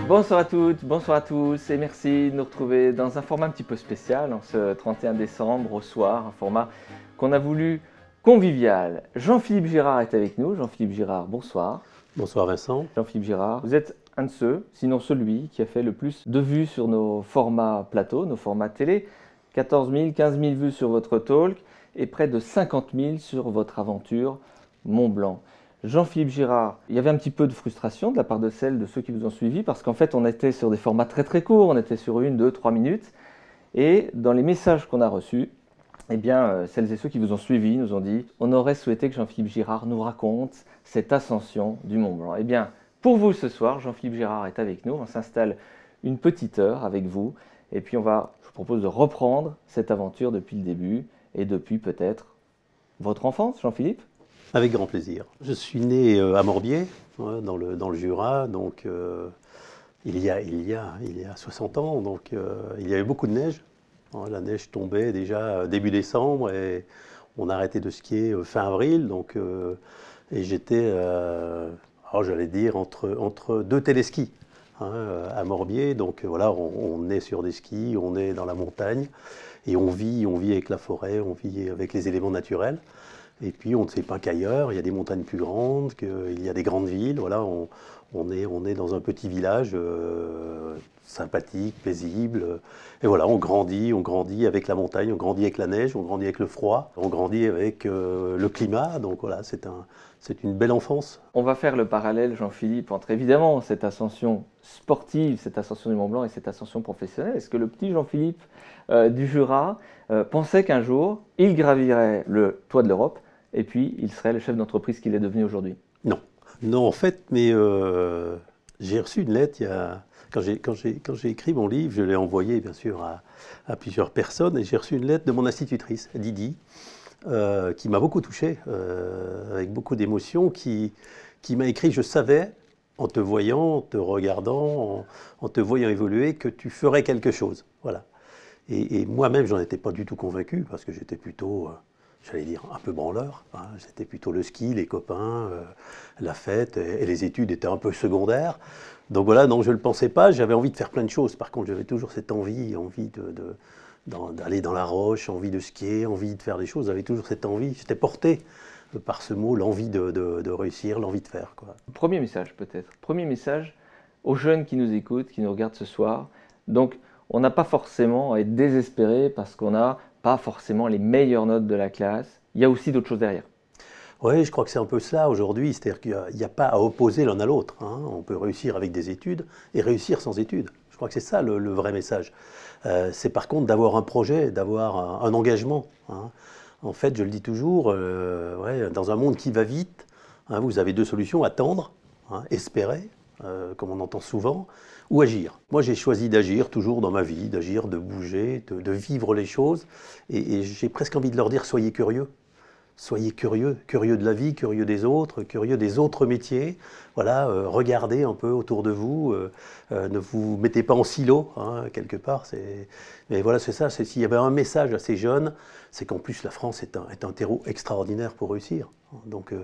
Bonsoir à toutes, bonsoir à tous et merci de nous retrouver dans un format un petit peu spécial en ce 31 décembre au soir, un format qu'on a voulu convivial. Jean-Philippe Girard est avec nous. Jean-Philippe Girard, bonsoir. Bonsoir Vincent. Jean-Philippe Girard, vous êtes un de ceux, sinon celui, qui a fait le plus de vues sur nos formats plateau, nos formats télé. 14 000, 15 000 vues sur votre talk et près de 50 000 sur votre aventure Mont Blanc. Jean-Philippe Girard, il y avait un petit peu de frustration de la part de ceux qui vous ont suivi parce qu'en fait on était sur des formats très courts, on était sur 1, 2, 3 minutes et dans les messages qu'on a reçus, eh bien, celles et ceux qui vous ont suivi nous ont dit on aurait souhaité que Jean-Philippe Girard nous raconte cette ascension du Mont Blanc. Eh bien, pour vous ce soir, Jean-Philippe Girard est avec nous, on s'installe une petite heure avec vous et puis je vous propose de reprendre cette aventure depuis le début et depuis peut-être votre enfance, Jean-Philippe. Avec grand plaisir. Je suis né à Morbier, dans le Jura, donc il y a 60 ans, donc il y avait beaucoup de neige. La neige tombait déjà début décembre et on arrêtait de skier fin avril, donc et j'étais, j'allais dire, entre deux téléskis à Morbier, donc voilà, on est sur des skis, on est dans la montagne et on vit avec la forêt, on vit avec les éléments naturels. Et puis on ne sait pas qu'ailleurs, il y a des montagnes plus grandes, qu'il y a des grandes villes. Voilà, on est dans un petit village sympathique, paisible. Et voilà, on grandit avec la montagne, on grandit avec la neige, on grandit avec le froid, on grandit avec le climat. Donc voilà, c'est une belle enfance. On va faire le parallèle, Jean-Philippe, entre évidemment cette ascension sportive, cette ascension du Mont Blanc et cette ascension professionnelle. Est-ce que le petit Jean-Philippe du Jura pensait qu'un jour, il gravirait le toit de l'Europe et puis il serait le chef d'entreprise qu'il est devenu aujourd'hui? Non. Non, en fait, mais j'ai reçu une lettre quand j'ai écrit mon livre, je l'ai envoyé bien sûr à plusieurs personnes et j'ai reçu une lettre de mon institutrice, Didi, qui m'a beaucoup touché, avec beaucoup d'émotion, qui m'a écrit: je savais, en te voyant, en te regardant, en te voyant évoluer, que tu ferais quelque chose. Voilà. Et moi-même, j'en étais pas du tout convaincu, parce que j'étais plutôt, j'allais dire, un peu branleur. C'était plutôt le ski, les copains, la fête, et les études étaient un peu secondaires. Donc voilà, non, je ne le pensais pas, j'avais envie de faire plein de choses. Par contre, j'avais toujours cette envie d'aller dans la roche, envie de skier, envie de faire des choses. J'avais toujours cette envie, j'étais porté par ce mot, l'envie de réussir, l'envie de faire, quoi. Premier message peut-être, premier message aux jeunes qui nous écoutent, qui nous regardent ce soir. Donc, on n'a pas forcément à être désespéré parce qu'on n'a pas forcément les meilleures notes de la classe. Il y a aussi d'autres choses derrière. Oui, je crois que c'est un peu cela aujourd'hui, c'est-à-dire qu'il n'y a pas à opposer l'un à l'autre. On peut réussir avec des études et réussir sans études. Je crois que c'est ça le vrai message. C'est par contre d'avoir un projet, d'avoir un engagement. En fait, je le dis toujours, dans un monde qui va vite, vous avez deux solutions: attendre, espérer, comme on entend souvent, ou agir. Moi, j'ai choisi d'agir toujours dans ma vie, d'agir, de bouger, de vivre les choses. Et j'ai presque envie de leur dire: soyez curieux. Soyez curieux, curieux de la vie, curieux des autres métiers. Voilà, regardez un peu autour de vous, ne vous mettez pas en silo, quelque part. Mais voilà, c'est ça. S'il y avait un message à ces jeunes, c'est qu'en plus la France est un terreau extraordinaire pour réussir. Donc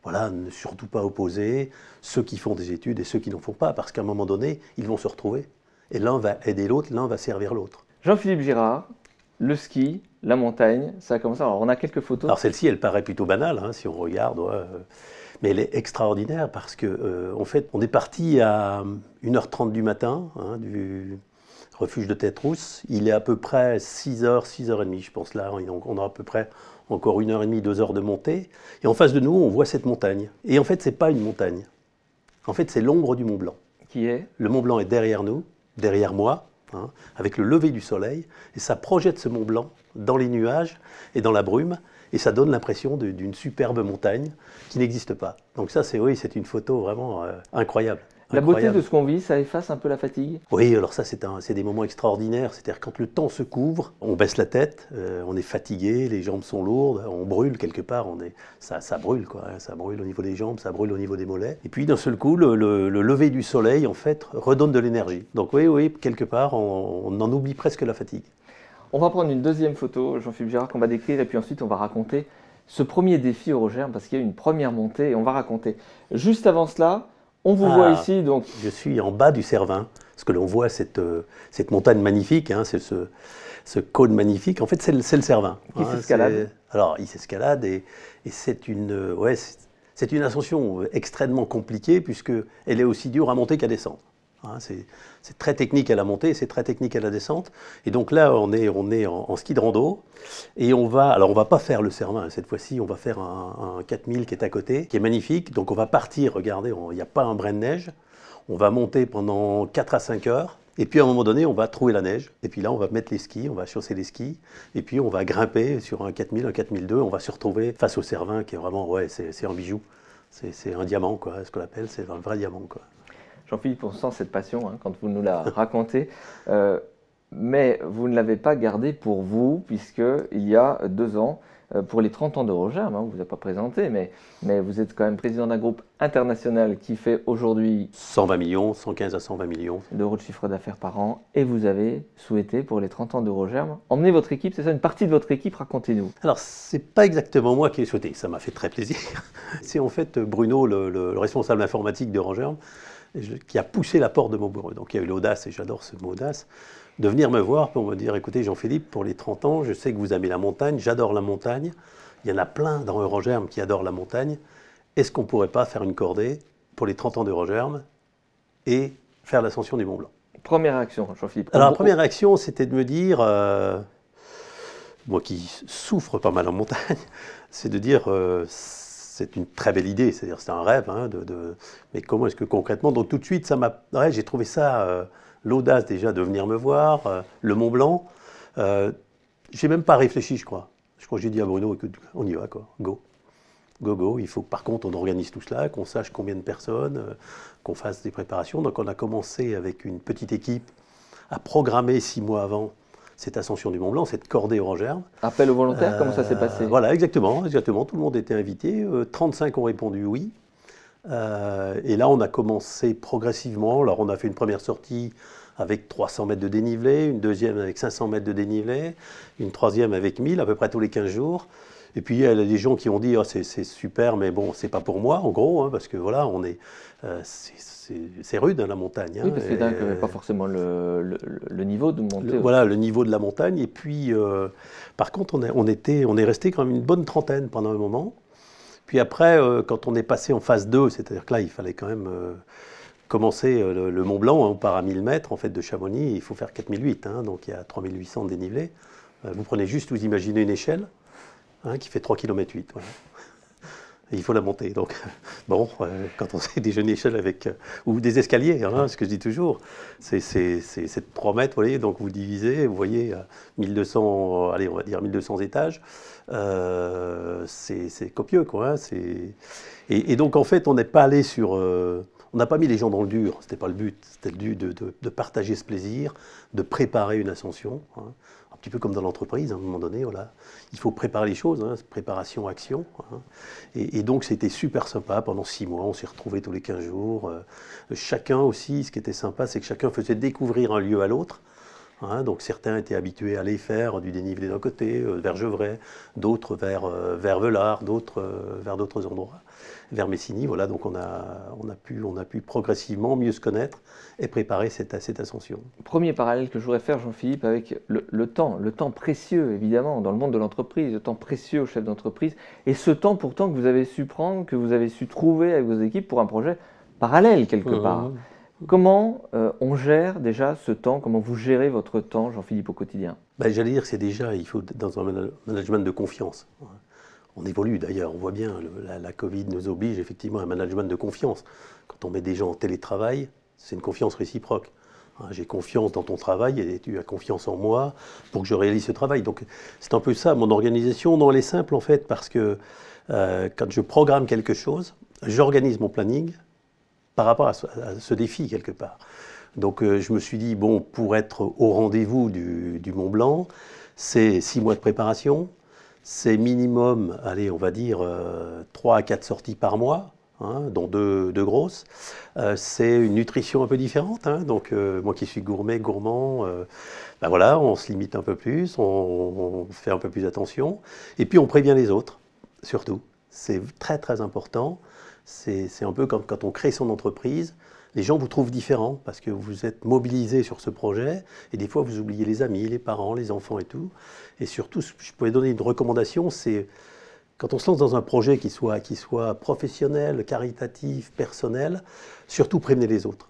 voilà, ne surtout pas opposer ceux qui font des études et ceux qui n'en font pas, parce qu'à un moment donné, ils vont se retrouver. Et l'un va aider l'autre, l'un va servir l'autre. Jean-Philippe Girard, le ski, la montagne, ça a commencé. Alors, on a quelques photos. Alors celle-ci, elle paraît plutôt banale, si on regarde, mais elle est extraordinaire parce que, en fait, on est parti à 1h30 du matin du refuge de Tête-Rousse. Il est à peu près 6h, 6h30, je pense là. Donc on a à peu près encore 1h30, 2 heures de montée. Et en face de nous, on voit cette montagne. Et en fait, c'est pas une montagne. En fait, c'est l'ombre du Mont Blanc. Qui est? Le Mont Blanc est derrière nous, derrière moi, avec le lever du soleil, et ça projette ce Mont Blanc dans les nuages et dans la brume, et ça donne l'impression d'une superbe montagne qui n'existe pas. Donc ça, c'est une photo vraiment incroyable. La beauté de ce qu'on vit, ça efface un peu la fatigue? Oui, alors ça, c'est des moments extraordinaires. C'est-à-dire quand le temps se couvre, on baisse la tête, on est fatigué, les jambes sont lourdes, on brûle quelque part, ça brûle, quoi. Ça brûle au niveau des jambes, ça brûle au niveau des mollets. Et puis d'un seul coup, le lever du soleil, en fait, redonne de l'énergie. Donc oui, quelque part, on en oublie presque la fatigue. On va prendre une deuxième photo, Jean-Philippe Girard, qu'on va décrire, et puis ensuite on va raconter ce premier défi Eurogerm, parce qu'il y a une première montée, et on va raconter. Juste avant cela, On vous voit ici, donc. Je suis en bas du Cervin, parce que l'on voit cette montagne magnifique, hein, ce cône magnifique. En fait, c'est le Cervin. Qui s'escalade. Alors, il s'escalade et c'est une ascension extrêmement compliquée, puisqu'elle est aussi dure à monter qu'à descendre. Hein, c'est très technique à la montée, c'est très technique à la descente. Et donc là, on est en ski de rando. Et on va pas faire le Cervin cette fois-ci, on va faire un 4000 qui est à côté, qui est magnifique. Donc on va partir, regardez, il n'y a pas un brin de neige. On va monter pendant 4 à 5 heures. Et puis à un moment donné, on va trouver la neige. Et puis là, on va mettre les skis, on va chausser les skis. Et puis on va grimper sur un 4000, un 4002. On va se retrouver face au Cervin qui est vraiment, c'est un bijou. C'est un diamant, quoi, ce qu'on appelle, c'est un vrai diamant, quoi. Jean-Philippe, on sent cette passion quand vous nous la racontez, mais vous ne l'avez pas gardée pour vous, puisqu'il y a 2 ans, pour les 30 ans d'Eurogerm, on ne vous a pas présenté, mais vous êtes quand même président d'un groupe international qui fait aujourd'hui 120 millions, 115 à 120 millions d'euros de chiffre d'affaires par an, et vous avez souhaité, pour les 30 ans d'Eurogerm, emmener votre équipe, c'est ça, une partie de votre équipe, racontez-nous. Alors, c'est pas exactement moi qui ai souhaité, ça m'a fait très plaisir. C'est en fait Bruno, le responsable informatique d'Eurogerm, qui a poussé la porte de mon bureau. Donc il y a eu l'audace, et j'adore ce mot audace, de venir me voir pour me dire, écoutez Jean-Philippe, pour les 30 ans, je sais que vous aimez la montagne, j'adore la montagne, il y en a plein dans Eurogerm qui adorent la montagne, est-ce qu'on ne pourrait pas faire une cordée pour les 30 ans d'Eurogerm et faire l'ascension du Mont Blanc? Première réaction, Jean-Philippe. Alors la première réaction, c'était de me dire, moi qui souffre pas mal en montagne, c'est de dire... c'est une très belle idée, c'est-à-dire c'est un rêve, hein, mais comment est-ce que concrètement? Donc tout de suite, j'ai trouvé ça, l'audace déjà de venir me voir, le Mont Blanc. J'ai même pas réfléchi, je crois. Je crois que j'ai dit à Bruno, écoute, on y va, quoi, go. Go. Il faut que par contre on organise tout cela, qu'on sache combien de personnes, qu'on fasse des préparations. Donc on a commencé avec une petite équipe à programmer 6 mois avant cette ascension du Mont Blanc, cette cordée Eurogerm. Appel aux volontaires, comment ça s'est passé? Voilà, exactement. Tout le monde était invité. 35 ont répondu oui. Et là, on a commencé progressivement. Alors, on a fait une première sortie avec 300 mètres de dénivelé, une deuxième avec 500 mètres de dénivelé, une troisième avec 1000, à peu près tous les 15 jours. Et puis, il y a des gens qui ont dit, oh, c'est super, mais bon, c'est pas pour moi, en gros, hein, parce que voilà, c'est rude, hein, la montagne. Hein, oui, parce que d'un coup, pas forcément le niveau de montée. Voilà, le niveau de la montagne. Et puis, par contre, on est resté quand même une bonne trentaine pendant un moment. Puis après, quand on est passé en phase 2, c'est-à-dire que là, il fallait quand même commencer le Mont Blanc, hein, on part à 1000 mètres en fait, de Chamonix, il faut faire 4008, hein, donc il y a 3800 de dénivelé. Vous prenez juste, vous imaginez une échelle hein, qui fait 3,8 km. Voilà. Et il faut la monter. Donc, bon, quand on sait déjà une échelle avec, ou des escaliers, hein, ce que je dis toujours, c'est 3 mètres, vous voyez, donc vous divisez, vous voyez, 1200, allez, on va dire 1200 étages, c'est copieux, quoi. Hein, et donc, en fait, on n'est pas allé sur... on n'a pas mis les gens dans le dur, c'était pas le but, c'était le but de partager ce plaisir, de préparer une ascension, hein. Un petit peu comme dans l'entreprise, à un moment donné, voilà. Il faut préparer les choses, hein, préparation, action. Hein. Et donc, c'était super sympa. Pendant 6 mois, on s'est retrouvés tous les 15 jours. Chacun aussi, ce qui était sympa, c'est que chacun faisait découvrir un lieu à l'autre. Hein. Donc, certains étaient habitués à aller faire du dénivelé d'un côté, vers Gevrey, d'autres vers Velard, d'autres vers d'autres endroits, vers Messigny. Voilà, donc on a pu progressivement mieux se connaître et préparer cette ascension. Premier parallèle que je voudrais faire, Jean-Philippe, avec le temps précieux, évidemment, dans le monde de l'entreprise, le temps précieux au chef d'entreprise, et ce temps pourtant que vous avez su prendre, que vous avez su trouver avec vos équipes pour un projet parallèle quelque part. Comment on gère déjà ce temps? Comment vous gérez votre temps, Jean-Philippe, au quotidien? J'allais dire que c'est déjà, il faut dans un management de confiance. On évolue d'ailleurs, on voit bien, la Covid nous oblige effectivement à un management de confiance. Quand on met des gens en télétravail, c'est une confiance réciproque. J'ai confiance dans ton travail et tu as confiance en moi pour que je réalise ce travail. Donc c'est un peu ça, mon organisation. Non, elle est simple en fait parce que quand je programme quelque chose, j'organise mon planning par rapport à ce défi quelque part. Donc je me suis dit, bon, pour être au rendez-vous du Mont Blanc, c'est 6 mois de préparation, c'est minimum, allez, on va dire 3 à 4 sorties par mois, hein, dont deux grosses. C'est une nutrition un peu différente, hein, donc moi qui suis gourmand, voilà, on se limite un peu plus, on fait un peu plus attention, et puis on prévient les autres, surtout. C'est très très important. C'est un peu comme quand on crée son entreprise. Les gens vous trouvent différents parce que vous êtes mobilisés sur ce projet et des fois vous oubliez les amis, les parents, les enfants et tout. Et surtout, je pourrais donner une recommandation, c'est quand on se lance dans un projet qui soit professionnel, caritatif, personnel, surtout prévenez les autres.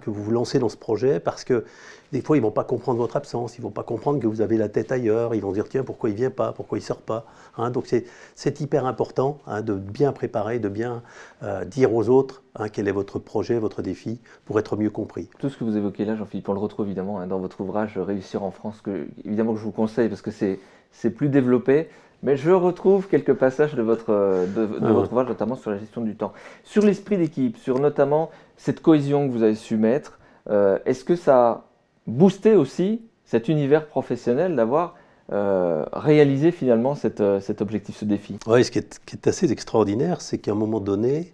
Que vous vous lancez dans ce projet parce que des fois ils ne vont pas comprendre votre absence, ils ne vont pas comprendre que vous avez la tête ailleurs, ils vont dire tiens pourquoi il ne vient pas, pourquoi il ne sort pas. Donc c'est hyper important de bien préparer, de bien dire aux autres quel est votre projet, votre défi pour être mieux compris. Tout ce que vous évoquez là, Jean-Philippe, on le retrouve évidemment dans votre ouvrage Réussir en France, évidemment que je vous conseille parce que c'est plus développé. Mais je retrouve quelques passages de votre ouvrage, notamment sur la gestion du temps. Sur l'esprit d'équipe, sur notamment cette cohésion que vous avez su mettre, est-ce que ça a boosté aussi cet univers professionnel d'avoir réalisé finalement cet objectif, ce défi? Oui, ce qui est assez extraordinaire, c'est qu'à un moment donné,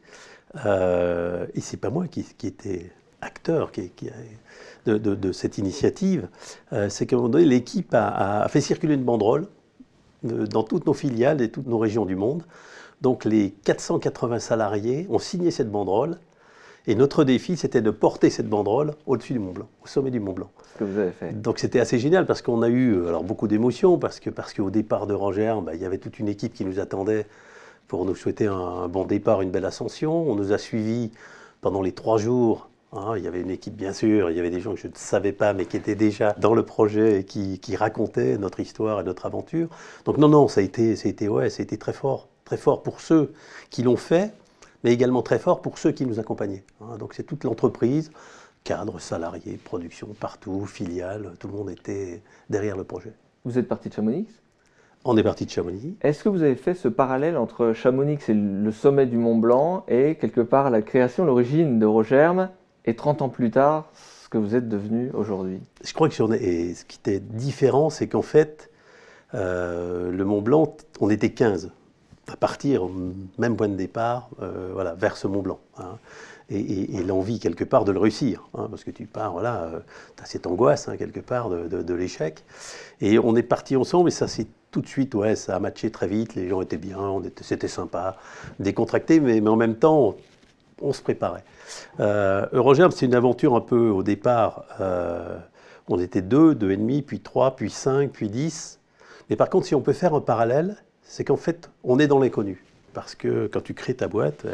et c'est pas moi qui était acteur de cette initiative, c'est qu'à un moment donné, l'équipe a fait circuler une banderole dans toutes nos filiales et toutes nos régions du monde. Donc les 480 salariés ont signé cette banderole et notre défi c'était de porter cette banderole au-dessus du Mont Blanc, au sommet du Mont Blanc. Ce que vous avez fait. Donc c'était assez génial parce qu'on a eu beaucoup d'émotions parce qu'au départ de Rangers, il y avait toute une équipe qui nous attendait pour nous souhaiter un bon départ, une belle ascension. On nous a suivis pendant les 3 jours. Il y avait une équipe, bien sûr, il y avait des gens que je ne savais pas, mais qui étaient déjà dans le projet et qui racontaient notre histoire et notre aventure. Donc non, ça a été très fort pour ceux qui l'ont fait, mais également très fort pour ceux qui nous accompagnaient. Donc c'est toute l'entreprise, cadres, salariés, production, partout, filiales, tout le monde était derrière le projet. Vous êtes parti de Chamonix? On est parti de Chamonix. Est-ce que vous avez fait ce parallèle entre Chamonix et le sommet du Mont Blanc et quelque part la création, l'origine de Rogerme et 30 ans plus tard, ce que vous êtes devenu aujourd'hui? Je crois que ce qui était différent, c'est qu'en fait, le Mont Blanc, on était 15 à partir, même point de départ, vers ce Mont Blanc. Et l'envie, quelque part, de le réussir. Parce que tu pars, tu as cette angoisse, quelque part, de l'échec. Et on est partis ensemble, et ça s'est tout de suite, ça a matché très vite. Les gens étaient bien, c'était sympa, décontracté, mais en même temps, on se préparait. Eurogerm, c'est une aventure un peu au départ. On était 2, 2,5, puis 3, puis 5, puis 10. Mais par contre, si on peut faire un parallèle, c'est qu'en fait, on est dans l'inconnu. Parce que quand tu crées ta boîte,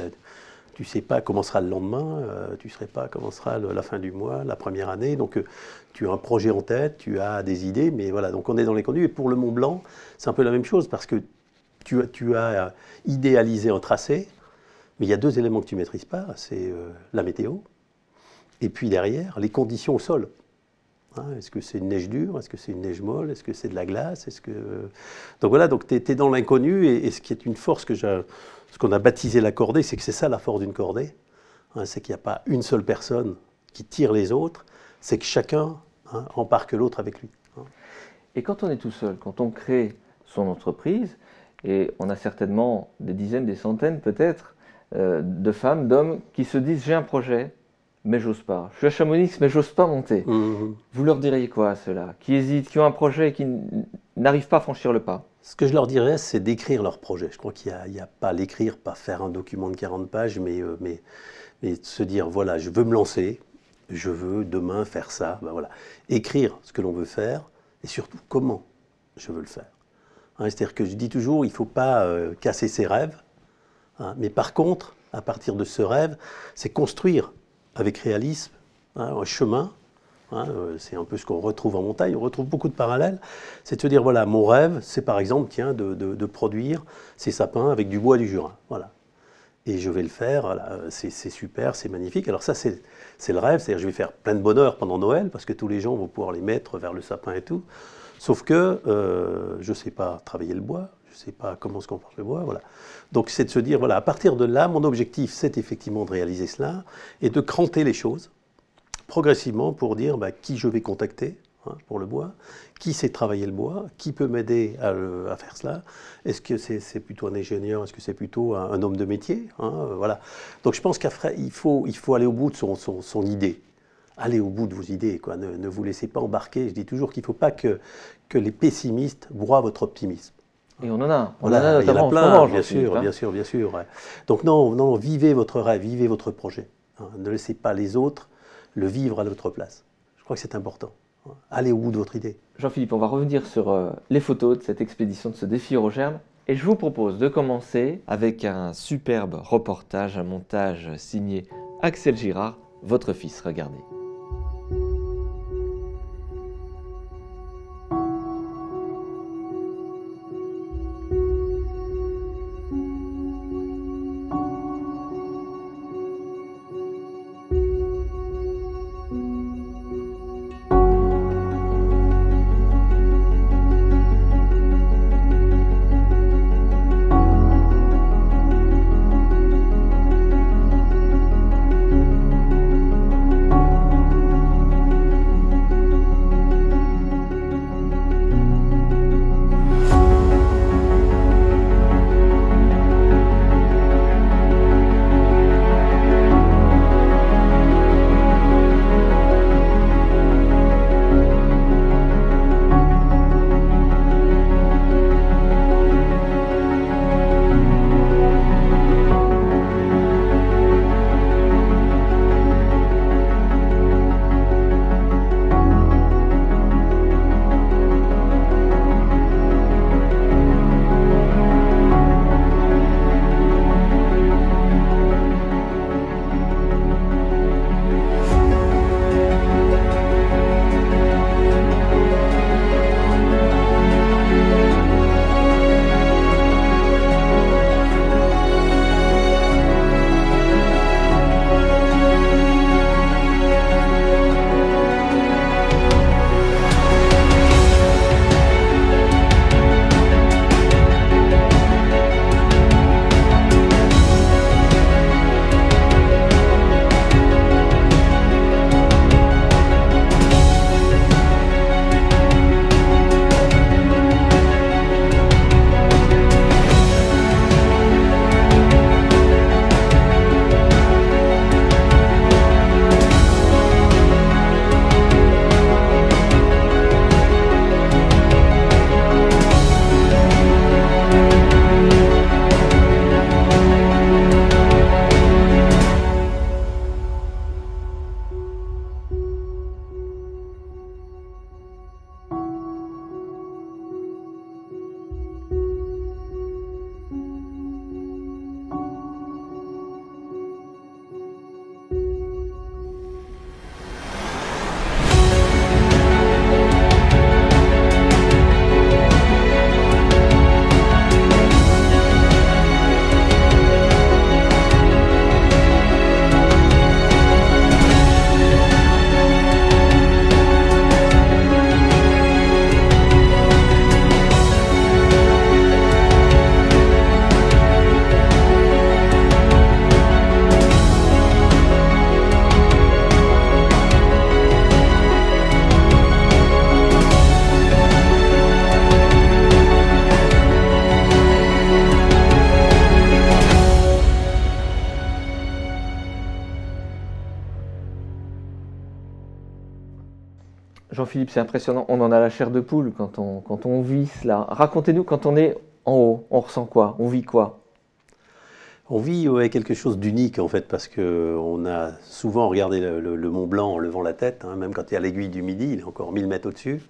tu ne sais pas comment sera le lendemain, tu ne sais pas comment sera la fin du mois, la première année. Donc, tu as un projet en tête, tu as des idées, mais voilà, donc on est dans l'inconnu. Et pour le Mont Blanc, c'est un peu la même chose parce que tu as idéalisé un tracé. Mais il y a 2 éléments que tu ne maîtrises pas, c'est la météo, et puis derrière, les conditions au sol. Est-ce que c'est une neige dure? Est-ce que c'est une neige molle? Est-ce que c'est de la glace? Donc voilà, tu es dans l'inconnu, et ce qui est une force ce qu'on a baptisé la cordée, c'est que c'est ça la force d'une cordée. C'est qu'il n'y a pas une seule personne qui tire les autres, c'est que chacun embarque l'autre avec lui. Et quand on est tout seul, quand on crée son entreprise, et on a certainement des dizaines, des centaines peut-être, de femmes, d'hommes qui se disent j'ai un projet, mais j'ose pas. Je suis à Chamonix, mais j'ose pas monter. Vous leur diriez quoi à ceux-là, qui hésitent, qui ont un projet et qui n'arrivent pas à franchir le pas? Ce que je leur dirais, c'est d'écrire leur projet. Je crois qu'il n'y a pas l'écrire, pas faire un document de 40 pages, mais de se dire voilà, je veux me lancer, je veux demain faire ça. Voilà. Écrire ce que l'on veut faire et surtout comment je veux le faire. C'est-à-dire que je dis toujours, il ne faut pas casser ses rêves. Mais par contre, à partir de ce rêve, c'est construire avec réalisme un chemin. C'est un peu ce qu'on retrouve en montagne. On retrouve beaucoup de parallèles. C'est de se dire, voilà, mon rêve, c'est par exemple, de produire ces sapins avec du bois du Jura. Voilà. Et je vais le faire, voilà, c'est super, c'est magnifique. Alors ça, c'est le rêve, c'est-à-dire je vais faire plein de bonheur pendant Noël, parce que tous les gens vont pouvoir les mettre vers le sapin et tout. Sauf que je ne sais pas travailler le bois, je ne sais pas comment se comporte le bois, voilà. Donc c'est de se dire, voilà, à partir de là, mon objectif, c'est effectivement de réaliser cela, et de cranter les choses, progressivement, pour dire qui je vais contacter pour le bois, qui sait travailler le bois, qui peut m'aider à faire cela. Est-ce que c'est plutôt un ingénieur, est-ce que c'est plutôt un homme de métier, voilà. Donc je pense qu'après, il faut aller au bout de son idée. Allez au bout de vos idées, quoi. Ne vous laissez pas embarquer. Je dis toujours qu'il ne faut pas que les pessimistes broient votre optimisme. Et on en a. On Voilà, en a il y en notamment a en ce plein, moment, bien Jean-Philippe, sûr, hein. bien sûr, bien sûr. Ouais. Donc non, non, vivez votre rêve, vivez votre projet. Hein. Ne laissez pas les autres le vivre à votre place. Je crois que c'est important. Hein. Allez au bout de votre idée. Jean-Philippe, on va revenir sur les photos de cette expédition, de ce défi Eurogerme. Et je vous propose de commencer avec un superbe reportage, un montage signé Axel Girard, votre fils. Regardez. Jean-Philippe, c'est impressionnant. On en a la chair de poule quand on vit cela. Racontez-nous, quand on est en haut, on ressent quoi? On vit quoi? On vit quelque chose d'unique en fait, parce qu'on a souvent regardé le Mont Blanc en levant la tête, hein, même quand tu es à l'aiguille du Midi, il est encore 1000 mètres au-dessus.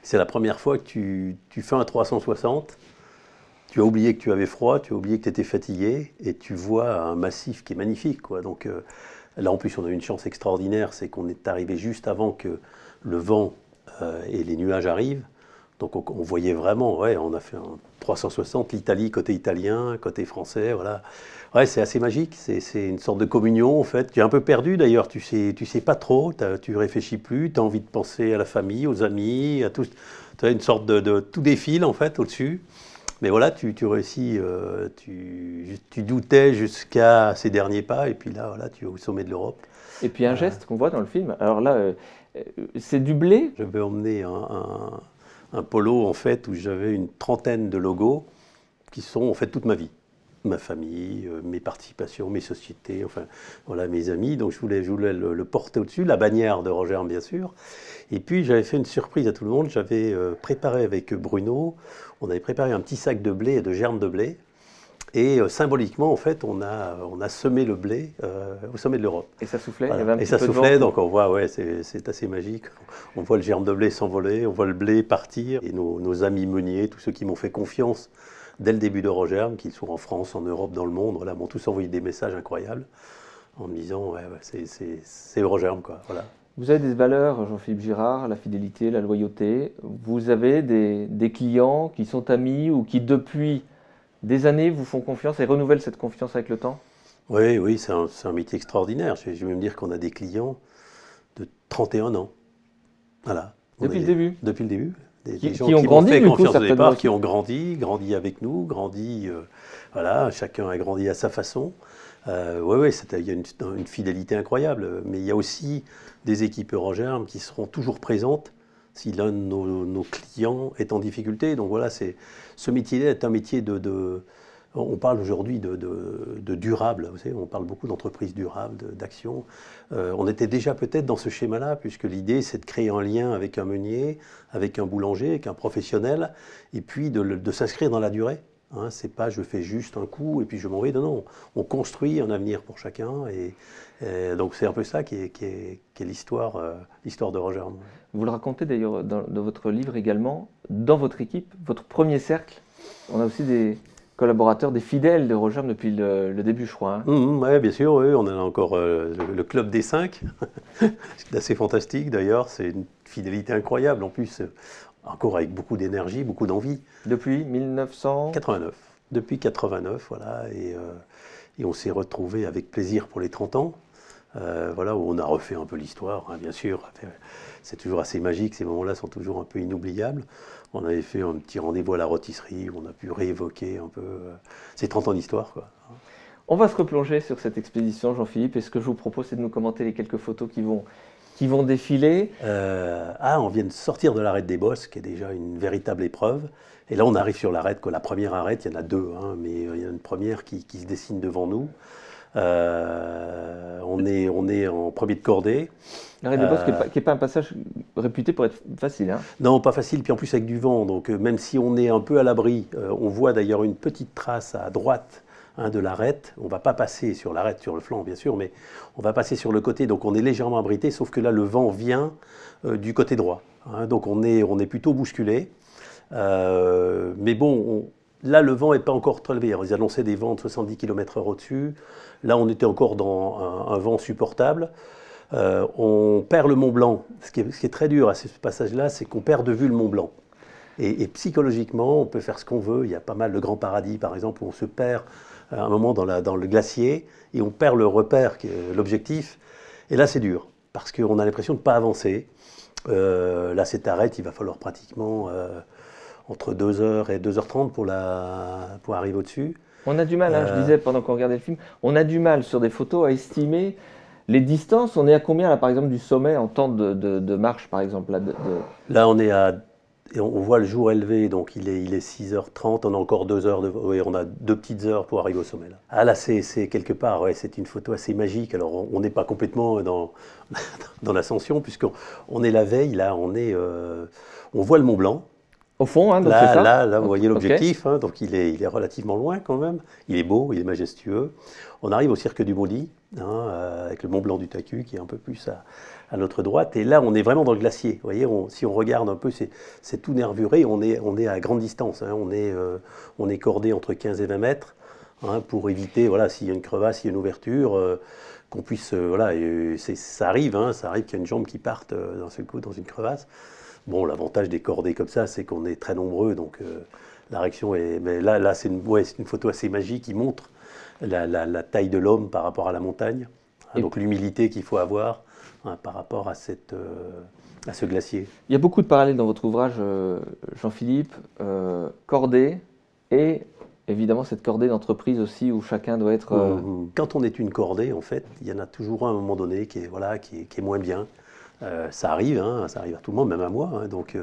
C'est la première fois que tu fais un 360, tu as oublié que tu avais froid, tu as oublié que tu étais fatigué, et tu vois un massif qui est magnifique, quoi. Donc là en plus on a eu une chance extraordinaire, c'est qu'on est arrivé juste avant que le vent et les nuages arrivent. Donc on voyait vraiment, ouais, on a fait un 360, l'Italie côté italien, côté français, voilà. Ouais, c'est assez magique, c'est une sorte de communion en fait. Tu es un peu perdu d'ailleurs, tu sais pas trop, tu réfléchis plus, tu as envie de penser à la famille, aux amis, à tout. Tu as une sorte de tout défile en fait au-dessus. Mais voilà, tu réussis, tu doutais jusqu'à ces derniers pas, et puis là, voilà, tu es au sommet de l'Europe. Et puis un geste qu'on voit dans le film, alors là, c'est du blé. J'avais emmené un polo en fait où j'avais une trentaine de logos qui sont en fait toute ma vie. ma famille, mes participations, mes sociétés, enfin voilà, mes amis. Donc je voulais le porter au-dessus, la bannière de Rogerme bien sûr. Et puis j'avais fait une surprise à tout le monde. J'avais préparé avec Bruno, on avait préparé un petit sac de blé et de germes de blé. Et symboliquement, en fait, on a semé le blé au sommet de l'Europe. Et ça soufflait, Voilà. il y avait un Et petit ça peu de soufflait, vent. donc on voit, ouais, c'est assez magique. On voit le germe de blé s'envoler, on voit le blé partir. Et nos amis meuniers, tous ceux qui m'ont fait confiance dès le début de Rogerme, qu'ils soient en France, en Europe, dans le monde, voilà, m'ont tous envoyé des messages incroyables en me disant, ouais, c'est Rogerme, quoi. Voilà. Vous avez des valeurs, Jean-Philippe Girard, la fidélité, la loyauté. Vous avez des clients qui sont amis ou qui, depuis des années, vous font confiance et renouvellent cette confiance avec le temps? Oui, oui, c'est un métier extraordinaire. Je vais même dire qu'on a des clients de 31 ans. Voilà. Depuis le début? Depuis le début. Des gens Qui ont qui m'ont grandi, fait du coup, confiance au certainement départ, aussi. qui ont grandi avec nous, voilà, chacun a grandi à sa façon. Oui, oui, il y a une fidélité incroyable, mais il y a aussi des équipes Rogerme qui seront toujours présentes si l'un de nos clients est en difficulté. Donc voilà, ce métier-là est un métier on parle aujourd'hui de durable, vous savez, on parle beaucoup d'entreprises durables, d'action. On était déjà peut-être dans ce schéma-là, puisque l'idée c'est de créer un lien avec un meunier, avec un boulanger, avec un professionnel, et puis de s'inscrire dans la durée. Hein, c'est pas je fais juste un coup et puis je m'en vais. Non, non, on construit un avenir pour chacun. Et donc c'est un peu ça qui est l'histoire de Rogerme. Vous le racontez d'ailleurs dans votre livre également, dans votre équipe, votre premier cercle. On a aussi des collaborateurs, des fidèles de Rogerme depuis le début, je crois. Hein. Oui, bien sûr, oui, on a encore le club des 5, c'est assez fantastique d'ailleurs, c'est une fidélité incroyable en plus, encore avec beaucoup d'énergie, beaucoup d'envie. Depuis 1989. Depuis 89, voilà, et on s'est retrouvés avec plaisir pour les 30 ans, voilà, où on a refait un peu l'histoire, hein, bien sûr. C'est toujours assez magique, ces moments-là sont toujours un peu inoubliables. On avait fait un petit rendez-vous à la rôtisserie où on a pu réévoquer un peu ces 30 ans d'histoire, quoi. On va se replonger sur cette expédition, Jean-Philippe, et ce que je vous propose, c'est de nous commenter les quelques photos qui vont défiler. On vient de sortir de l'arête des Bosses, qui est déjà une véritable épreuve. Et là, on arrive sur l'arête, la première arête, il y en a deux, hein, mais il y en a une première qui se dessine devant nous. On est en premier de cordée. L'arrêt des Bosses, qui n'est pas un passage réputé pour être facile. Hein. Non, pas facile, puis en plus avec du vent. Donc même si on est un peu à l'abri, on voit d'ailleurs une petite trace à droite de l'arête. On ne va pas passer sur l'arête, sur le flanc bien sûr, mais on va passer sur le côté. Donc on est légèrement abrité, sauf que là le vent vient du côté droit. Hein, donc on est plutôt bousculé. Mais bon, là le vent n'est pas encore très élevé. Ils annonçaient des vents de 70 km/h au-dessus. Là on était encore dans un vent supportable. On perd le Mont Blanc. Ce qui est très dur à ce passage-là, c'est qu'on perd de vue le Mont Blanc. Et psychologiquement, on peut faire ce qu'on veut. Il y a pas mal de Grand Paradis, par exemple, où on se perd à un moment dans le glacier et on perd le repère, qui est l'objectif. Et là, c'est dur, parce qu'on a l'impression de ne pas avancer. Là, cette arête, il va falloir pratiquement entre 2h et 2h30 pour arriver au-dessus. On a du mal, hein, je disais pendant qu'on regardait le film, on a du mal sur des photos à estimer les distances. On est à combien, là, par exemple, du sommet en temps de marche, par exemple Là, on voit le jour élevé, donc il est 6h30, on a encore 2 heures, on a 2 petites heures pour arriver au sommet. Là, là c'est quelque part, ouais, c'est une photo assez magique. Alors, on n'est pas complètement dans l'ascension, puisqu'on est la veille, là, on voit le Mont Blanc. Au fond, hein, donc là, c'est ça. Là, vous voyez l'objectif, okay. Hein, donc il est relativement loin quand même. Il est beau, il est majestueux. On arrive au cirque du Moli, hein, avec le Mont Blanc du Tacu, qui est un peu plus à notre droite. Et là, on est vraiment dans le glacier. Vous voyez, si on regarde un peu, c'est tout nervuré. On est à grande distance. Hein, on est cordé entre 15 et 20 mètres, hein, pour éviter, voilà, s'il y a une crevasse, s'il y a une ouverture, qu'on puisse, voilà, ça arrive qu'il y a une jambe qui parte d'un seul coup dans une crevasse. Bon, l'avantage des cordées comme ça, c'est qu'on est très nombreux, donc la réaction est... Mais là c'est une photo assez magique qui montre la taille de l'homme par rapport à la montagne, hein, donc l'humilité qu'il faut avoir, hein, par rapport à ce glacier. Il y a beaucoup de parallèles dans votre ouvrage, Jean-Philippe, cordée et évidemment cette cordée d'entreprise aussi où chacun doit être... Quand on est une cordée, en fait, il y en a toujours un à un moment donné qui est moins bien. Ça arrive, hein, ça arrive à tout le monde, même à moi. Hein, donc,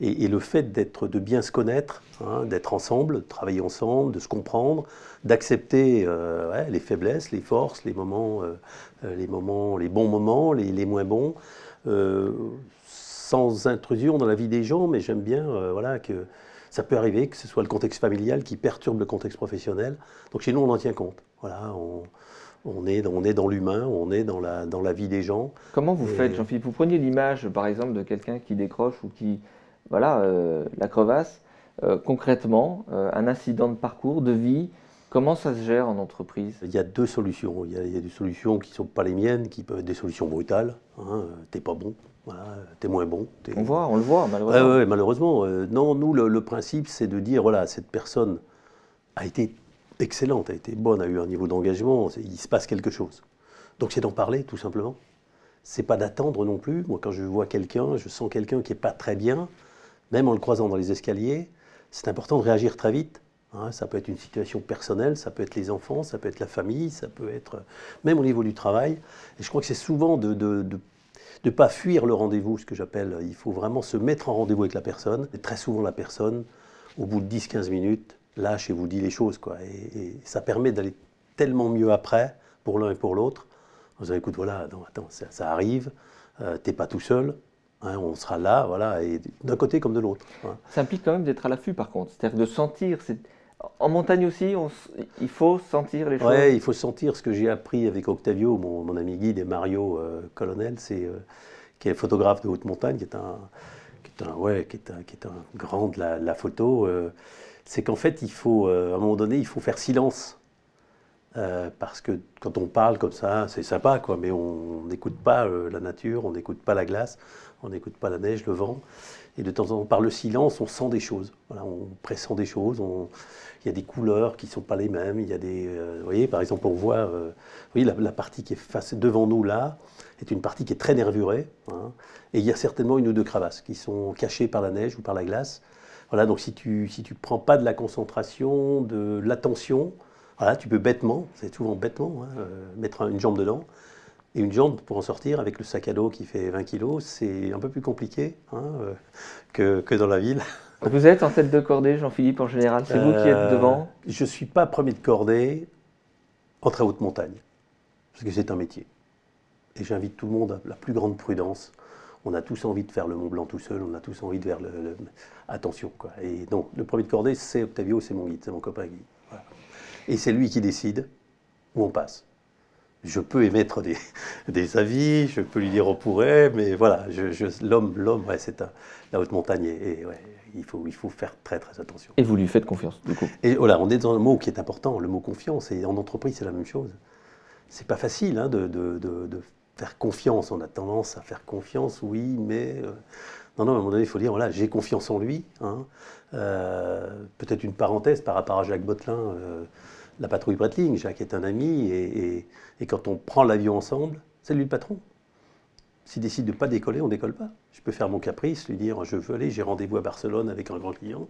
et le fait de bien se connaître, hein, d'être ensemble, de travailler ensemble, de se comprendre, d'accepter ouais, les faiblesses, les forces, les moments, les bons moments, les moins bons, sans intrusion dans la vie des gens, mais j'aime bien voilà, que ça peut arriver que ce soit le contexte familial qui perturbe le contexte professionnel. Donc chez nous, on en tient compte. Voilà, on est dans l'humain, on est dans la vie des gens. Comment vous faites, Jean-Philippe? Vous preniez l'image, par exemple, de quelqu'un qui décroche ou qui, voilà, la crevasse. Concrètement, un incident de parcours, de vie, comment ça se gère en entreprise? Il y a deux solutions. Il y a des solutions qui ne sont pas les miennes, qui peuvent être des solutions brutales. Hein, t'es pas bon, voilà, t'es moins bon. On le voit, malheureusement. Ouais, malheureusement. Non, nous, le principe, c'est de dire, voilà, cette personne a été excellente, a été bonne, a eu un niveau d'engagement, il se passe quelque chose. Donc c'est d'en parler, tout simplement. C'est pas d'attendre non plus. Moi, quand je vois quelqu'un, je sens quelqu'un qui n'est pas très bien, même en le croisant dans les escaliers, c'est important de réagir très vite. Hein, ça peut être une situation personnelle, ça peut être les enfants, ça peut être la famille, ça peut être même au niveau du travail. Et je crois que c'est souvent de ne pas fuir le rendez-vous, ce que j'appelle. Il faut vraiment se mettre en rendez-vous avec la personne. Et très souvent, la personne, au bout de 10-15 minutes, lâche et vous dit les choses, quoi. Et ça permet d'aller tellement mieux après, pour l'un et pour l'autre. Vous savez, écoute, voilà, non, attends, ça arrive, t'es pas tout seul, hein, on sera là, voilà, et d'un côté comme de l'autre. Hein. Ça implique quand même d'être à l'affût, par contre. C'est-à-dire de sentir. En montagne aussi, il faut sentir les choses. Oui, il faut sentir ce que j'ai appris avec Octavio, mon ami guide, et Mario Colonel, qui est photographe de haute montagne, qui est un grand de la photo. C'est qu'en fait, il faut, à un moment donné, il faut faire silence. Parce que quand on parle comme ça, c'est sympa, quoi, mais on n'écoute pas la nature, on n'écoute pas la glace, on n'écoute pas la neige, le vent. Et de temps en temps, par le silence, on sent des choses. Voilà, on pressent des choses. Il y a des couleurs qui ne sont pas les mêmes. Il y a des, vous voyez, par exemple, on voit, vous voyez, la partie qui est face devant nous là est une partie qui est très nervurée. Hein, et il y a certainement une ou deux crevasses qui sont cachées par la neige ou par la glace. Voilà, donc si tu prends pas de la concentration, de l'attention, voilà, tu peux bêtement, c'est souvent bêtement, hein, mettre une jambe dedans. Et une jambe, pour en sortir, avec le sac à dos qui fait 20 kilos, c'est un peu plus compliqué hein, que dans la ville. Vous êtes en tête de cordée, Jean-Philippe, en général? C'est vous qui êtes devant? Je ne suis pas premier de cordée en très haute montagne, parce que c'est un métier. Et j'invite tout le monde à la plus grande prudence. On a tous envie de faire le Mont Blanc tout seul, on a tous envie de faire attention, quoi. Et donc, le premier de cordée, c'est Octavio, c'est mon guide, c'est mon copain guide. Voilà. Et c'est lui qui décide où on passe. Je peux émettre des avis, je peux lui dire on pourrait, mais voilà, l'homme, ouais, la haute montagne, et ouais, il faut faire très très attention. Et vous lui faites confiance, du coup? Et voilà, on est dans un mot qui est important, le mot confiance, et en entreprise c'est la même chose. C'est pas facile hein, de faire confiance, on a tendance à faire confiance, oui, mais... Non, à un moment donné, il faut dire, voilà, j'ai confiance en lui. Hein. Peut-être une parenthèse par rapport à Jacques Bottelin, la patrouille Breitling. Jacques est un ami et quand on prend l'avion ensemble, c'est lui le patron. S'il décide de ne pas décoller, on ne décolle pas. Je peux faire mon caprice, lui dire je veux aller, j'ai rendez-vous à Barcelone avec un grand client.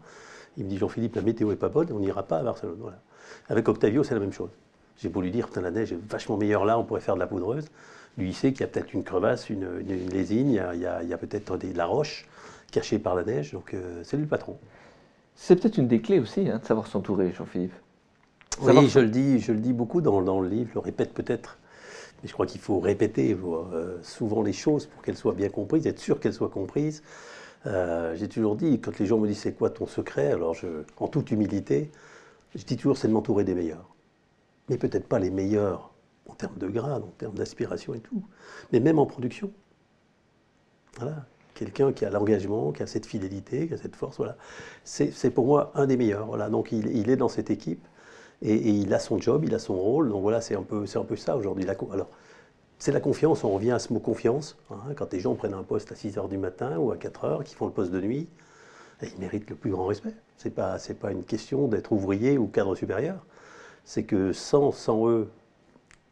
Il me dit Jean-Philippe, la météo n'est pas bonne, on n'ira pas à Barcelone. Voilà. Avec Octavio, c'est la même chose. J'ai beau lui dire putain, la neige est vachement meilleure là, on pourrait faire de la poudreuse. Lui, il sait qu'il y a peut-être une crevasse, une lésine, il y a peut-être de la roche cachée par la neige, donc c'est lui le patron. C'est peut-être une des clés aussi, hein, de savoir s'entourer, Jean-Philippe. Oui, je le dis beaucoup dans le livre, je le répète peut-être, mais je crois qu'il faut répéter souvent les choses pour qu'elles soient bien comprises, être sûr qu'elles soient comprises. J'ai toujours dit, quand les gens me disent c'est quoi ton secret, alors en toute humilité, je dis toujours c'est de m'entourer des meilleurs. Mais peut-être pas les meilleurs en termes de grade, en termes d'aspiration et tout, mais même en production. Voilà, quelqu'un qui a l'engagement, qui a cette fidélité, qui a cette force, voilà. C'est pour moi un des meilleurs, voilà. Donc il est dans cette équipe. Et il a son job, il a son rôle, donc voilà, c'est un peu ça aujourd'hui. Alors, c'est la confiance, on revient à ce mot confiance. Hein, quand les gens prennent un poste à 6h du matin ou à 4h, qui font le poste de nuit, ils méritent le plus grand respect. C'est pas une question d'être ouvrier ou cadre supérieur. C'est que sans eux,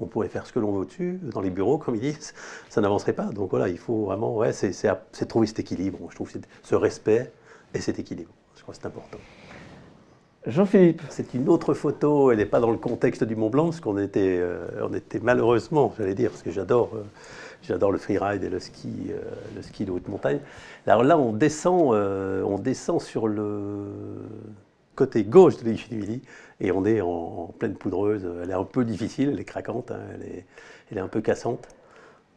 on pourrait faire ce que l'on veut au-dessus, dans les bureaux, comme ils disent, ça n'avancerait pas. Donc voilà, il faut vraiment, ouais, c'est trouver cet équilibre. Je trouve ce respect et cet équilibre. Je crois que c'est important. Jean-Philippe, C'est une autre photo, elle n'est pas dans le contexte du Mont Blanc, parce on était malheureusement, j'allais dire, parce que j'adore le freeride et le ski de haute montagne. Alors là, on descend sur le côté gauche de l'aiguille du Midi, et on est en pleine poudreuse. Elle est un peu difficile, elle est craquante, hein, elle est un peu cassante.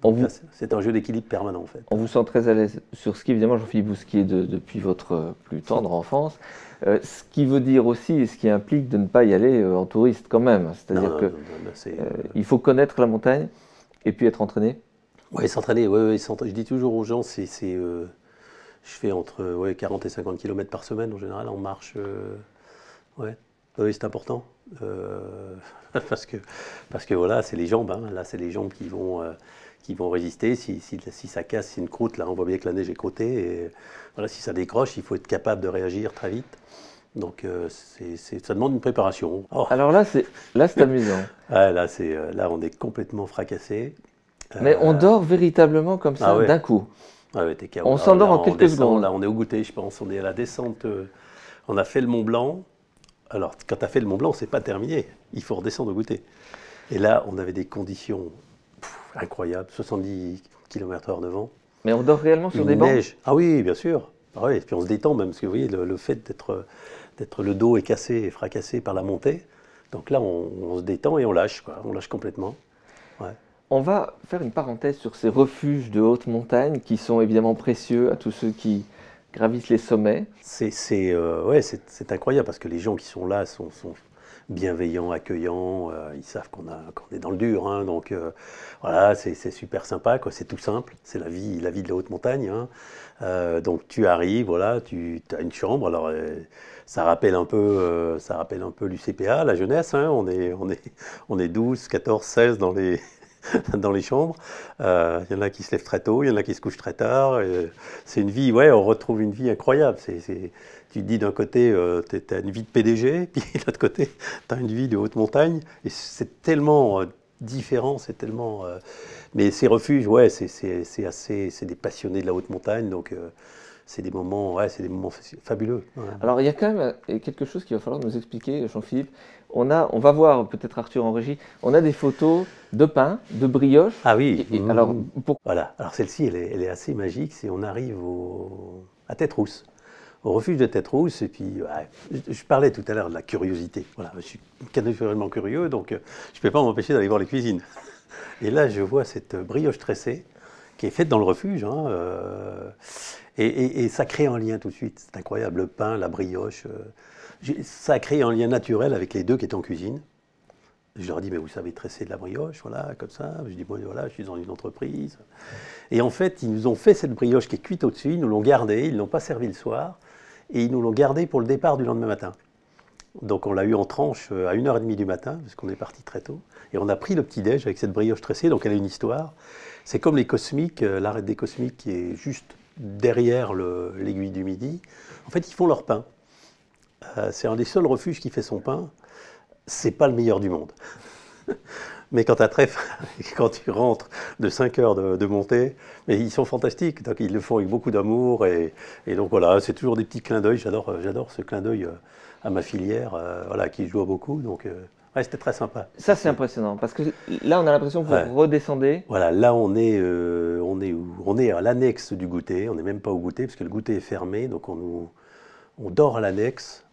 on Donc vous, là, c'est un jeu d'équilibre permanent en fait. on vous sent très à l'aise sur ski. Évidemment, Jean-Philippe, vous skiez depuis votre plus tendre enfance. Ce qui veut dire aussi, et ce qui implique de ne pas y aller en touriste quand même. Non, C'est-à-dire non, que non, non, il faut connaître la montagne et puis être entraîné. ouais, s'entraîner, ouais, je dis toujours aux gens, je fais entre 40 et 50 km par semaine en général en marche. Ouais, oui, c'est important. Parce que, parce que voilà, c'est les jambes, hein. Là, c'est les jambes qui vont résister. Si ça casse, c'est une croûte, là, on voit bien que la neige est croûtée. Et voilà, si ça décroche, il faut être capable de réagir très vite. Donc, ça demande une préparation. Oh, Alors là, c'est amusant. ouais, là, on est complètement fracassé. Mais on dort véritablement comme Ah ça ouais. d'un coup. Ah ouais, t'es KO. On Là, s'endort là, en on quelques descend, secondes. là, on est au goûter, je pense. On est à la descente. On a fait le Mont Blanc. Alors, quand tu as fait le Mont Blanc, c'est pas terminé. Il faut redescendre au goûter. Et là, on avait des conditions incroyables, 70 km/h de vent, Mais on dort réellement sur des une bancs. neige. Ah oui, bien sûr. Ah oui, et puis on se détend même, parce que vous voyez, le fait d'être le dos est cassé et fracassé par la montée. Donc là, on se détend et on lâche, quoi. On lâche complètement. Ouais. On va faire une parenthèse sur ces refuges de haute montagne qui sont évidemment précieux à tous ceux qui gravissent les sommets. Ouais, c'est incroyable parce que les gens qui sont là sont bienveillants, accueillants. Ils savent qu'on est dans le dur, hein, donc voilà, c'est super sympa, quoi. C'est tout simple. C'est la vie de la haute montagne, hein. Donc tu arrives, voilà, tu as une chambre. Alors ça rappelle un peu l'UCPA, la jeunesse, hein. On est 12, 14, 16 dans les dans les chambres. Il y en a qui se lèvent très tôt, il y en a qui se couchent très tard. C'est une vie, ouais, on retrouve une vie incroyable. Tu te dis d'un côté, tu as une vie de PDG, puis de l'autre côté, tu as une vie de haute montagne. Et c'est tellement différent, c'est tellement. Mais ces refuges, ouais, c'est des passionnés de la haute montagne, donc ouais, c'est des moments fabuleux. Ouais. Alors il y a quand même quelque chose qu'il va falloir nous expliquer, Jean-Philippe. On va voir, peut-être Arthur en régie, on a des photos de pain, de brioche. Ah oui. Alors, Voilà. Alors celle-ci, elle est assez magique. On arrive à Tête-Rousse, au refuge de Tête-Rousse. Et puis, ouais, je parlais tout à l'heure de la curiosité. Voilà, je suis naturellement curieux, donc je ne peux pas m'empêcher d'aller voir les cuisines. Et là, je vois cette brioche tressée qui est faite dans le refuge, hein, et ça crée un lien tout de suite. C'est incroyable, le pain, la brioche. Ça a créé un lien naturel avec les deux qui étaient en cuisine. Je leur dis, mais vous savez tresser de la brioche, voilà, comme ça. Je dis, bon, voilà, je suis dans une entreprise. Et en fait, ils nous ont fait cette brioche qui est cuite au-dessus, ils nous l'ont gardée, ils ne l'ont pas servi le soir, et ils nous l'ont gardée pour le départ du lendemain matin. Donc on l'a eu en tranche à 1h30 du matin, parce qu'on est parti très tôt, et on a pris le petit-déj avec cette brioche tressée, donc elle a une histoire. C'est comme les Cosmiques, l'arête des Cosmiques qui est juste derrière l'aiguille du Midi. En fait, ils font leur pain. C'est un des seuls refuges qui fait son pain. C'est pas le meilleur du monde. Mais quand quand tu rentres de 5 heures de montée, mais ils sont fantastiques. Donc ils le font avec beaucoup d'amour. Et donc voilà, c'est toujours des petits clins d'œil. J'adore ce clin d'œil à ma filière, voilà, qui joue beaucoup. Donc ouais, c'était très sympa. ça c'est impressionnant, parce que là on a l'impression que Ouais. vous redescendez. Voilà, là on est où? On est à l'annexe du goûter. On n'est même pas au goûter parce que le goûter est fermé. Donc on dort à l'annexe.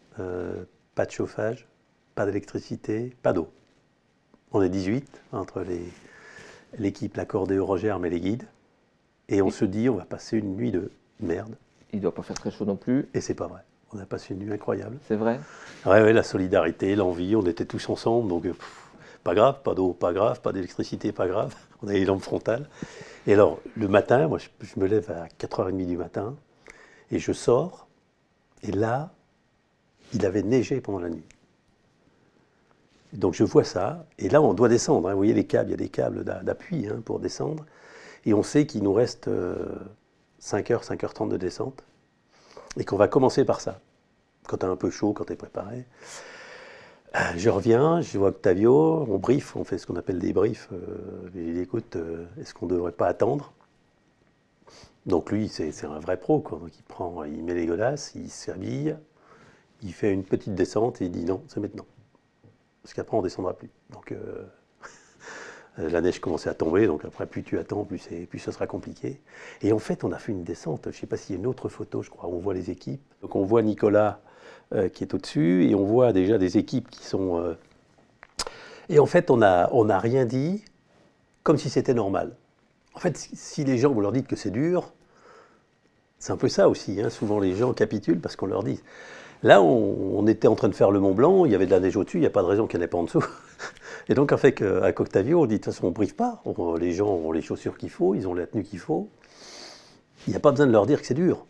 Pas de chauffage, pas d'électricité, pas d'eau. On est 18 entre l'équipe, l'accordéon Rogerme et les guides. Et on se dit, on va passer une nuit de merde. Il ne doit pas faire très chaud non plus, Et c'est pas vrai. On a passé une nuit incroyable. c'est vrai. Ouais, la solidarité, l'envie, on était tous ensemble. Donc, pas grave, pas d'eau, pas grave, pas d'électricité, pas grave. On avait les lampes frontales. Et alors, le matin, moi, je me lève à 4h30 du matin et je sors. Et là, il avait neigé pendant la nuit. Donc je vois ça, et là on doit descendre, hein. Vous voyez les câbles, il y a des câbles d'appui, hein, pour descendre, et on sait qu'il nous reste 5h, 5h30 de descente, et qu'on va commencer par ça. Quand tu as un peu chaud, quand tu es préparé. Je reviens, je vois Octavio, on brief, on fait ce qu'on appelle des briefs. Je lui dis, écoute, est-ce qu'on ne devrait pas attendre? Donc lui, c'est un vrai pro, quoi. Donc il met les godasses, il s'habille, il fait une petite descente et il dit non, c'est maintenant. Parce qu'après, on ne descendra plus. Donc, la neige commençait à tomber, donc après, plus tu attends, plus ce sera compliqué. Et en fait, on a fait une descente. Je ne sais pas s'il y a une autre photo, je crois, où on voit les équipes. Donc, on voit Nicolas qui est au-dessus, et on voit déjà des équipes qui sont... Et en fait, on n'a rien dit, comme si c'était normal. En fait, si les gens, vous leur dites que c'est dur, c'est un peu ça aussi. Hein. Souvent, les gens capitulent parce qu'on leur dit. Là, on était en train de faire le Mont Blanc, il y avait de la neige au-dessus, il n'y a pas de raison qu'il n'y en ait pas en dessous. Et donc, en fait, à Octavio, on dit de toute façon, on ne brive pas. Les gens ont les chaussures qu'il faut, ils ont la tenue qu'il faut. Il n'y a pas besoin de leur dire que c'est dur.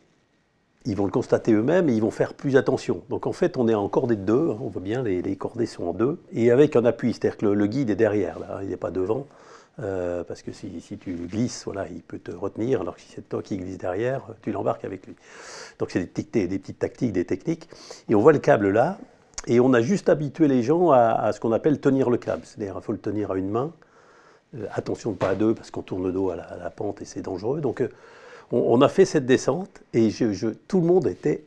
Ils vont le constater eux-mêmes et ils vont faire plus attention. Donc, en fait, on est en cordée de deux. Hein, on voit bien, les cordées sont en deux. Et avec un appui, c'est-à-dire que le guide est derrière, là, il n'est pas devant. Parce que si tu glisses, voilà, il peut te retenir, alors que si c'est toi qui glisses derrière, tu l'embarques avec lui. Donc c'est des petites tactiques, des techniques. Et on voit le câble là, et on a juste habitué les gens à ce qu'on appelle tenir le câble. C'est-à-dire qu'il faut le tenir à une main. Attention pas à deux, parce qu'on tourne le dos à la pente et c'est dangereux. Donc on a fait cette descente, et tout le monde était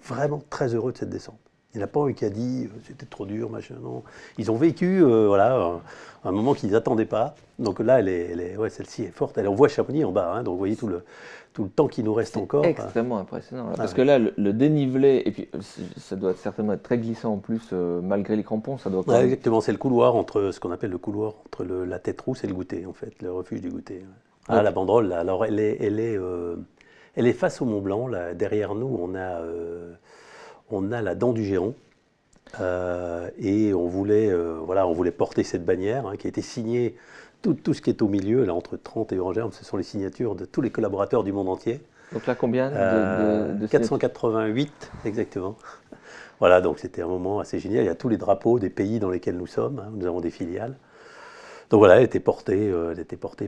vraiment très heureux de cette descente. Il n'y en a pas un qui a dit c'était trop dur, machin. Non. Ils ont vécu voilà, un moment qu'ils n'attendaient pas. Donc là, ouais, celle-ci est forte. On voit Chamonix en bas, hein, donc vous voyez tout le temps qui nous reste encore. C'est extrêmement impressionnant. Là, parce que là, le dénivelé, et puis ça doit certainement être très glissant en plus, malgré les crampons, ça doit quand même... Exactement, c'est le couloir entre ce qu'on appelle le couloir entre la tête rousse et le goûter, en fait, le refuge du goûter. Ah, okay. La banderole, là, alors elle est face au Mont Blanc. Là, derrière nous, on a la dent du Géron. Et on voulait porter cette bannière hein, qui a été signée, tout ce qui est au milieu, là, entre 30 et Orangère, ce sont les signatures de tous les collaborateurs du monde entier. Donc là, combien de 488, exactement. Voilà, donc c'était un moment assez génial. Il y a tous les drapeaux des pays dans lesquels nous sommes, hein, nous avons des filiales. Donc voilà, elle était portée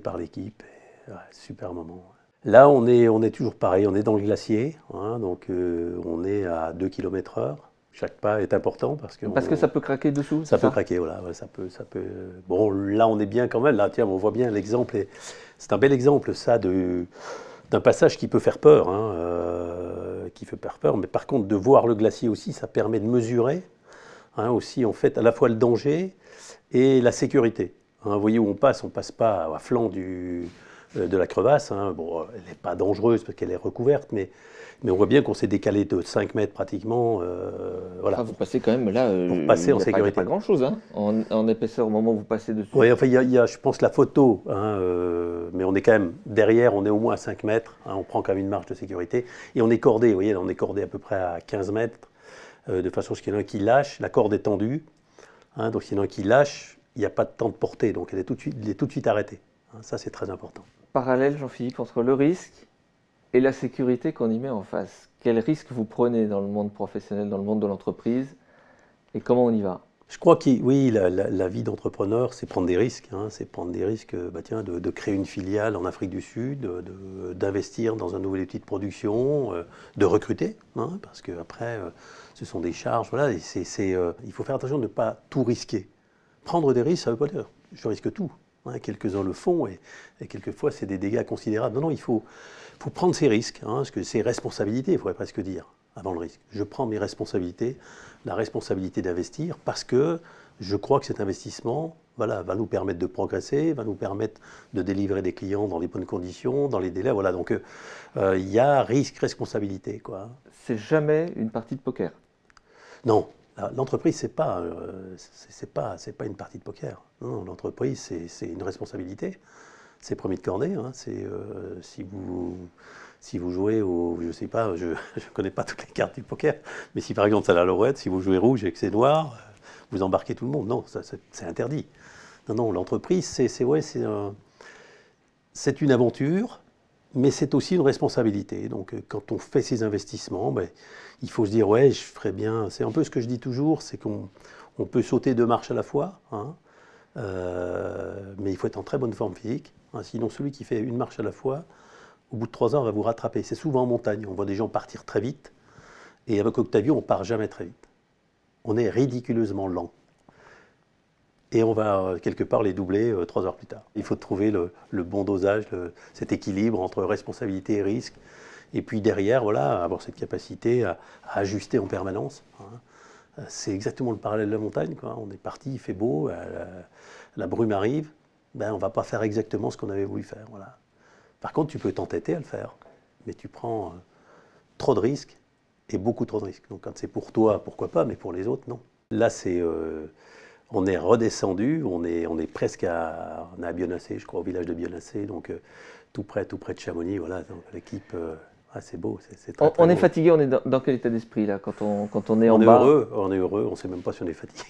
par l'équipe. Ouais, super moment. Là, on est toujours pareil, on est dans le glacier, hein, donc on est à 2 km/h. Chaque pas est important parce que ça peut craquer dessous. Ça peut craquer, voilà. Ouais, ça peut. Bon, là, on est bien quand même. Là, tiens, on voit bien l'exemple. C'est un bel exemple, ça, d'un passage qui peut faire peur, hein, Mais par contre, de voir le glacier aussi, ça permet de mesurer, hein, aussi, en fait, à la fois le danger et la sécurité. Hein, vous voyez où on passe pas à flanc de la crevasse. Hein. Bon, elle n'est pas dangereuse parce qu'elle est recouverte, mais on voit bien qu'on s'est décalé de 5 mètres pratiquement. Voilà. Vous passez quand même là, pour passer en sécurité. Il n'y a pas grand-chose hein, en épaisseur au moment où vous passez dessus. Oui, enfin, il y a, je pense, la photo, hein, mais on est quand même derrière, on est au moins à 5 mètres, hein, on prend quand même une marge de sécurité, et on est cordé, vous voyez, là, on est cordé à peu près à 15 mètres, de façon à ce qu'il y en a un qui lâche, la corde est tendue, hein, donc s'il y en a un qui lâche, il n'y a pas de temps de portée, donc il est tout de suite arrêté. Hein, ça, c'est très important. Parallèle, Jean-Philippe, entre le risque et la sécurité qu'on y met en face. Quel risque vous prenez dans le monde professionnel, dans le monde de l'entreprise, et comment on y va? Je crois que oui, la vie d'entrepreneur, c'est prendre des risques. Hein, c'est prendre des risques de créer une filiale en Afrique du Sud, d'investir dans un nouvel outil de production, de recruter, hein, parce qu'après, ce sont des charges. Voilà, et il faut faire attention de ne pas tout risquer. Prendre des risques, ça ne veut pas dire je risque tout. Hein, quelques-uns le font et quelquefois, c'est des dégâts considérables. Non, il faut prendre ses risques, hein, parce que c'est responsabilité, il faudrait presque dire, avant le risque. Je prends mes responsabilités, la responsabilité d'investir, parce que je crois que cet investissement va nous permettre de progresser, va nous permettre de délivrer des clients dans les bonnes conditions, dans les délais. Voilà, donc il y a risque, responsabilité, quoi. C'est jamais une partie de poker. Non, l'entreprise, c'est pas une partie de poker. Non, l'entreprise, c'est une responsabilité. C'est premier de cordée, hein, si vous jouez au, je sais pas, je connais pas toutes les cartes du poker, mais si par exemple c'est la Lorette, si vous jouez rouge et que c'est noir, vous embarquez tout le monde. Non, c'est interdit. Non, l'entreprise, c'est une aventure, mais c'est aussi une responsabilité. Donc quand on fait ces investissements, il faut se dire, ouais, je ferais bien, c'est un peu ce que je dis toujours, c'est qu'on peut sauter 2 marches à la fois, hein, mais il faut être en très bonne forme physique. Hein, sinon, celui qui fait une marche à la fois, au bout de 3 ans, va vous rattraper. C'est souvent en montagne. On voit des gens partir très vite. Et avec Octavio, on ne part jamais très vite. On est ridiculeusement lent. Et on va quelque part les doubler 3 heures plus tard. Il faut trouver le bon dosage, cet équilibre entre responsabilité et risque. Et puis derrière, voilà, avoir cette capacité à ajuster en permanence. Hein. C'est exactement le parallèle de la montagne, quoi. On est parti, il fait beau, la brume arrive, ben, on ne va pas faire exactement ce qu'on avait voulu faire. Voilà. Par contre, tu peux t'entêter à le faire, mais tu prends trop de risques, et beaucoup trop de risques. Donc quand c'est pour toi, pourquoi pas, mais pour les autres, non. Là, on est redescendu, on est presque à Bionnassé, je crois, au village de Bionnassé, donc tout près de Chamonix. Voilà, donc l'équipe, c'est beau, c'est très, très On est beau. fatigué, on est dans quel état d'esprit là quand on est en On est bas? heureux, on ne sait même pas si on est fatigué.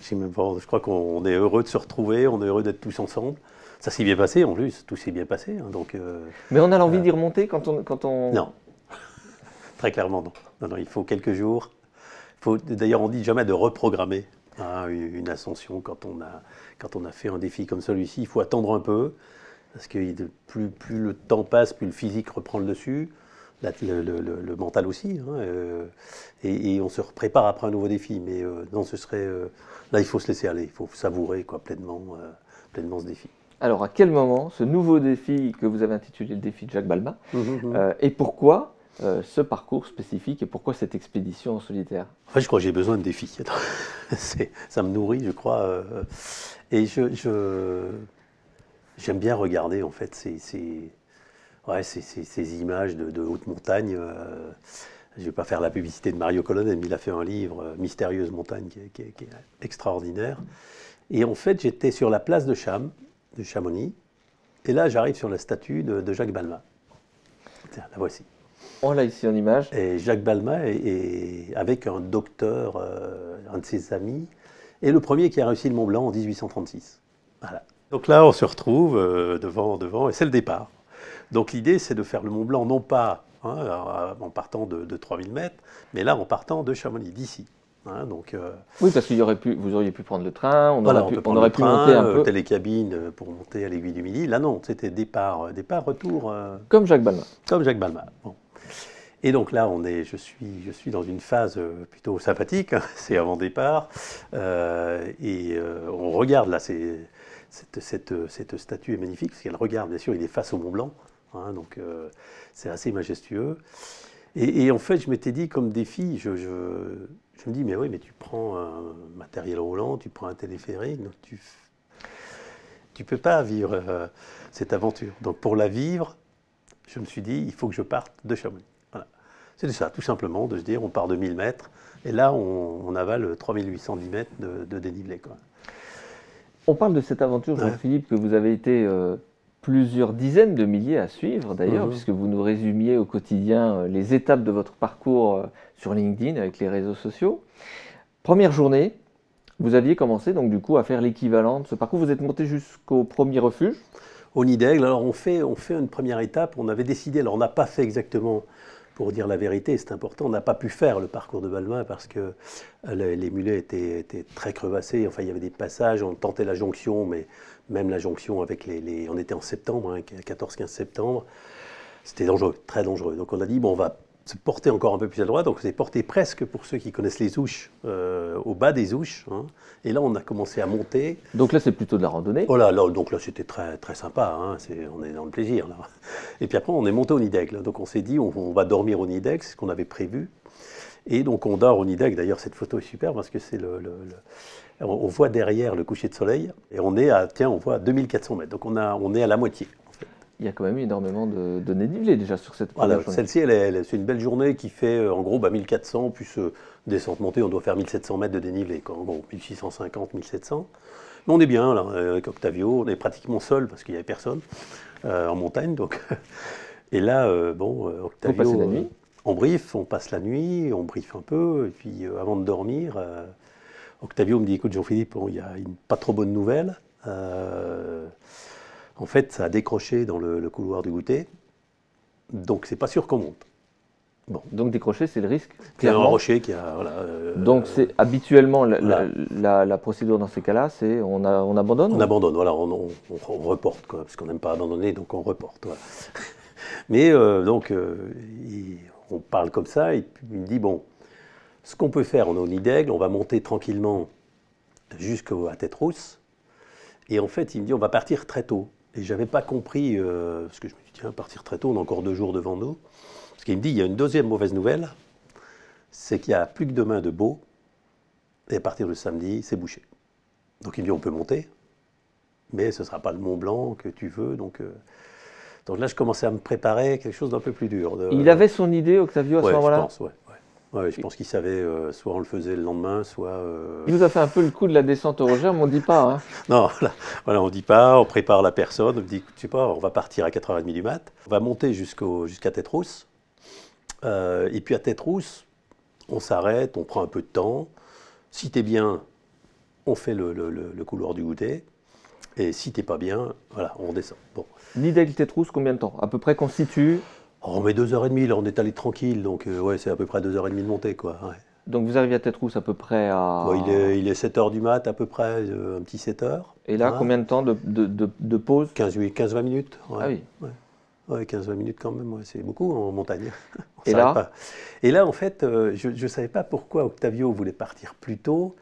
Je crois qu'on est heureux de se retrouver, on est heureux d'être tous ensemble. Ça s'est bien passé en plus, tout s'est bien passé. Hein, donc, Mais on a l'envie d'y remonter quand on... Non, très clairement non. Non, il faut quelques jours. D'ailleurs, on dit jamais de reprogrammer hein, une ascension quand on a fait un défi comme celui-ci. Il faut attendre un peu, parce que plus le temps passe, plus le physique reprend le dessus, le mental aussi. Hein, et on se prépare après un nouveau défi. Mais non, là, il faut se laisser aller, il faut savourer pleinement ce défi. Alors, à quel moment ce nouveau défi que vous avez intitulé le défi de Jacques Balmat, et pourquoi ce parcours spécifique et pourquoi cette expédition en solitaire? En fait, je crois que j'ai besoin de défis. Ça me nourrit, je crois. Et j'aime bien regarder, en fait, ces images de haute montagne. Je ne vais pas faire la publicité de Mario Colonel, mais il a fait un livre, Mystérieuse montagne, qui est extraordinaire. Et en fait, j'étais sur la place de Chamonix, et là, j'arrive sur la statue de Jacques Balmat. Tiens, la voici. On l'a ici en image. Et Jacques Balmat est avec un docteur, un de ses amis, et le premier qui a réussi le Mont Blanc en 1836. Voilà. Donc là, on se retrouve devant, et c'est le départ. Donc l'idée, c'est de faire le Mont Blanc, non pas en partant de 3000 mètres, mais là, en partant de Chamonix, d'ici. Hein, donc, oui, parce vous auriez pu prendre le train, on voilà, aurait pu monter un peu. Télécabine pour monter à l'Aiguille du Midi. Là, non, c'était départ, retour. Comme Jacques Balmat. Comme Jacques Balmat. Bon. Et donc là, je suis dans une phase plutôt sympathique, hein, c'est avant départ, on regarde là, cette statue est magnifique, parce qu'elle regarde, bien sûr, il est face au Mont Blanc, hein, donc c'est assez majestueux. Et en fait, je m'étais dit, comme défi, je me dis, mais oui, mais tu prends un matériel roulant, tu prends un téléphérique, donc tu peux pas vivre cette aventure. Donc pour la vivre, je me suis dit, il faut que je parte de Chamonix. C'était ça, tout simplement, de se dire, on part de 1000 mètres, et là, on avale 3810 mètres de dénivelé, quoi. On parle de cette aventure, Jean-Philippe, que vous avez été plusieurs dizaines de milliers à suivre, d'ailleurs, puisque vous nous résumiez au quotidien les étapes de votre parcours sur LinkedIn, avec les réseaux sociaux. Première journée, vous aviez commencé, donc du coup, à faire l'équivalent de ce parcours. Vous êtes monté jusqu'au premier refuge. Au Nid d'Aigle, alors on fait une première étape, on avait décidé, alors on n'a pas fait exactement... Pour dire la vérité, c'est important, on n'a pas pu faire le parcours de Balmat parce que les mulets étaient très crevassés. Enfin, il y avait des passages, on tentait la jonction, mais même la jonction avec on était en septembre, 14-15 septembre, c'était dangereux, très dangereux. Donc on a dit, bon, on va se porter encore un peu plus à droite. Donc on s'est porté presque, pour ceux qui connaissent les Ouches, au bas des Ouches. Hein. Et là, on a commencé à monter. Donc là, c'est plutôt de la randonnée. Oh là, donc là, c'était très, très sympa. Hein. On est dans le plaisir. Là. Et puis après, on est monté au Nid d'Aigle. Donc on s'est dit, on va dormir au Nid d'Aigle, c'est ce qu'on avait prévu. Et donc on dort au Nid d'Aigle. D'ailleurs, cette photo est super parce que c'est on voit derrière le coucher de soleil. Et on est on voit 2400 mètres. Donc on est à la moitié. Il y a quand même énormément de dénivelé déjà sur cette première journée. Celle-ci, c'est une belle journée qui fait en gros 1400, plus descente montée, on doit faire 1700 mètres de dénivelé, quoi. En gros 1650, 1700. Mais on est bien là, avec Octavio, on est pratiquement seul parce qu'il n'y avait personne en montagne. Donc. Et là, Octavio, vous passez la nuit. On passe la nuit, on briefe un peu, et puis avant de dormir, Octavio me dit, écoute Jean-Philippe, il y a une pas trop bonne nouvelle. En fait, ça a décroché dans le couloir du goûter, donc c'est pas sûr qu'on monte. Bon. Donc décrocher, c'est le risque. Il y a un rocher qui a... Voilà, donc c'est habituellement la procédure dans ces cas-là, c'est on abandonne. On abandonne, voilà, on reporte, quoi, parce qu'on n'aime pas abandonner, donc on reporte. Voilà. Mais on parle comme ça, et puis il me dit, bon, ce qu'on peut faire, on est au Nid d'Aigle, on va monter tranquillement jusqu'à Tête Rousse, et en fait, il me dit, on va partir très tôt. Et je n'avais pas compris, parce que je me suis dit, tiens, partir très tôt, on a encore 2 jours devant nous. Parce qu'il me dit, il y a une deuxième mauvaise nouvelle, c'est qu'il n'y a plus que demain de beau, et à partir de samedi, c'est bouché. Donc il me dit, on peut monter, mais ce ne sera pas le Mont Blanc que tu veux. Donc là, je commençais à me préparer quelque chose d'un peu plus dur. Il avait son idée, Octavio, à ce moment-là? Je pense, ouais, je pense qu'il savait, soit on le faisait le lendemain, soit... Il vous a fait un peu le coup de la descente au Roger, mais on ne dit pas. Hein. Non, voilà, on ne dit pas, on prépare la personne, on me dit, tu sais pas, on va partir à 4h30 du mat, on va monter jusqu'à Tête-Rousse, et puis à Tête-Rousse, on s'arrête, on prend un peu de temps, si t'es bien, on fait le couloir du goûter, et si t'es pas bien, voilà, on descend. Bon. Nidelles-Tête-Rousse, combien de temps? À peu près qu'on se situe? On met 2h30, là on est allé tranquille, donc ouais, c'est à peu près 2h30 de montée, quoi. Ouais. Donc vous arrivez à Tête-Rousse à peu près à... Bon, il est 7h du mat, à peu près, un petit 7h. Et là, combien de temps de pause? 15-20 minutes. Ouais. Ah oui. Ouais, 15-20 minutes quand même, ouais, c'est beaucoup en montagne. Et là pas. Et là, en fait, je ne savais pas pourquoi Octavio voulait partir plus tôt,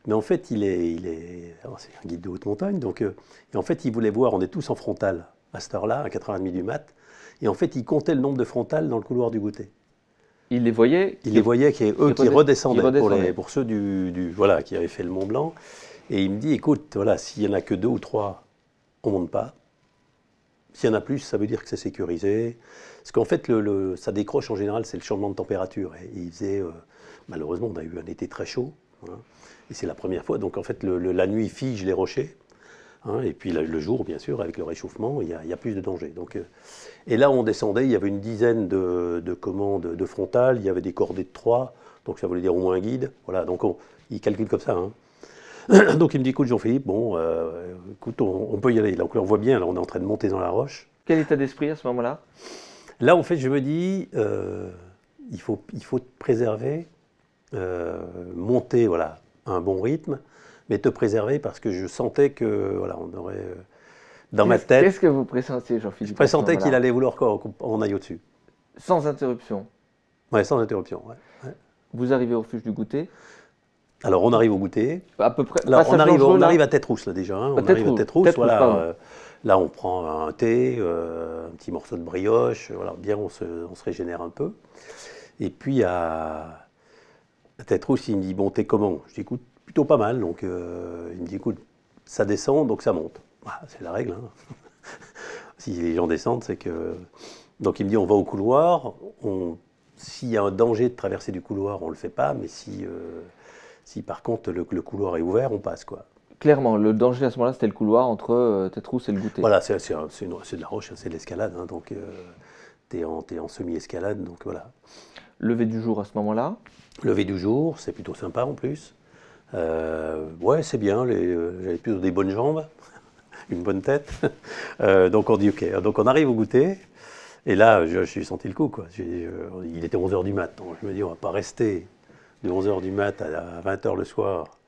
mais en fait, c'est un guide de haute montagne, donc et en fait, il voulait voir, on est tous en frontal à cette heure-là, à 4h30 du mat, et en fait, il comptait le nombre de frontales dans le couloir du goûter. Il les voyait? Il les voyait, qui redescendaient, pour ceux voilà, qui avaient fait le Mont Blanc. Et il me dit, écoute, voilà, s'il n'y en a que 2 ou 3, on ne monte pas. S'il y en a plus, ça veut dire que c'est sécurisé. Parce qu'en fait, ça décroche en général, c'est le changement de température. Et il faisait, malheureusement, on a eu un été très chaud. Hein, et c'est la première fois. Donc en fait, la nuit fige les rochers. Hein, et puis le jour, bien sûr, avec le réchauffement, il y a plus de danger. Donc, et là, on descendait, il y avait une dizaine de commandes de frontales, il y avait des cordées de 3, donc ça voulait dire au moins un guide. Voilà, donc il calcule comme ça. Hein. Donc il me dit, écoute Jean-Philippe, bon, écoute, on peut y aller. Donc là, on voit bien, là, on est en train de monter dans la roche. Quel état d'esprit à ce moment-là? Là, en fait, je me dis, il faut te préserver, monter, voilà, à un bon rythme, mais te préserver parce que je sentais que, voilà, on aurait... Dans ma tête... Qu'est-ce que vous pressentiez, Jean-Philippe? Je pressentais qu'il allait vouloir qu'on aille au-dessus. Sans interruption? Ouais, sans interruption, ouais. Vous arrivez au refuge du goûter? Alors, on arrive au goûter. À peu près. Alors, on arrive à Tête-Rousse, là, déjà. Hein. On arrive à Tête-Rousse, voilà. Là, on prend un thé, un petit morceau de brioche, voilà, bien, on se régénère un peu. Et puis, à Tête-Rousse, il me dit, bon, t'es comment? Je dis, écoute, plutôt pas mal. Donc, il me dit, écoute, ça descend, donc ça monte. Ah, c'est la règle. Hein. Si les gens descendent, c'est que... Donc, il me dit, on va au couloir. S'il y a un danger de traverser du couloir, on ne le fait pas. Mais si par contre, le couloir est ouvert, on passe, quoi. Clairement, le danger à ce moment-là, c'était le couloir entre Tête-Rousse et le goûter. Voilà, c'est de la roche, c'est de l'escalade. Hein, donc, t'es en semi-escalade, donc voilà. Lever du jour à ce moment-là? Lever du jour, c'est plutôt sympa en plus. Ouais, c'est bien, j'avais plutôt des bonnes jambes, une bonne tête. Donc on dit ok, donc on arrive au goûter, et là je suis senti le coup, quoi. Il était 11h du mat, donc je me dis on va pas rester de 11h du mat à 20h le soir,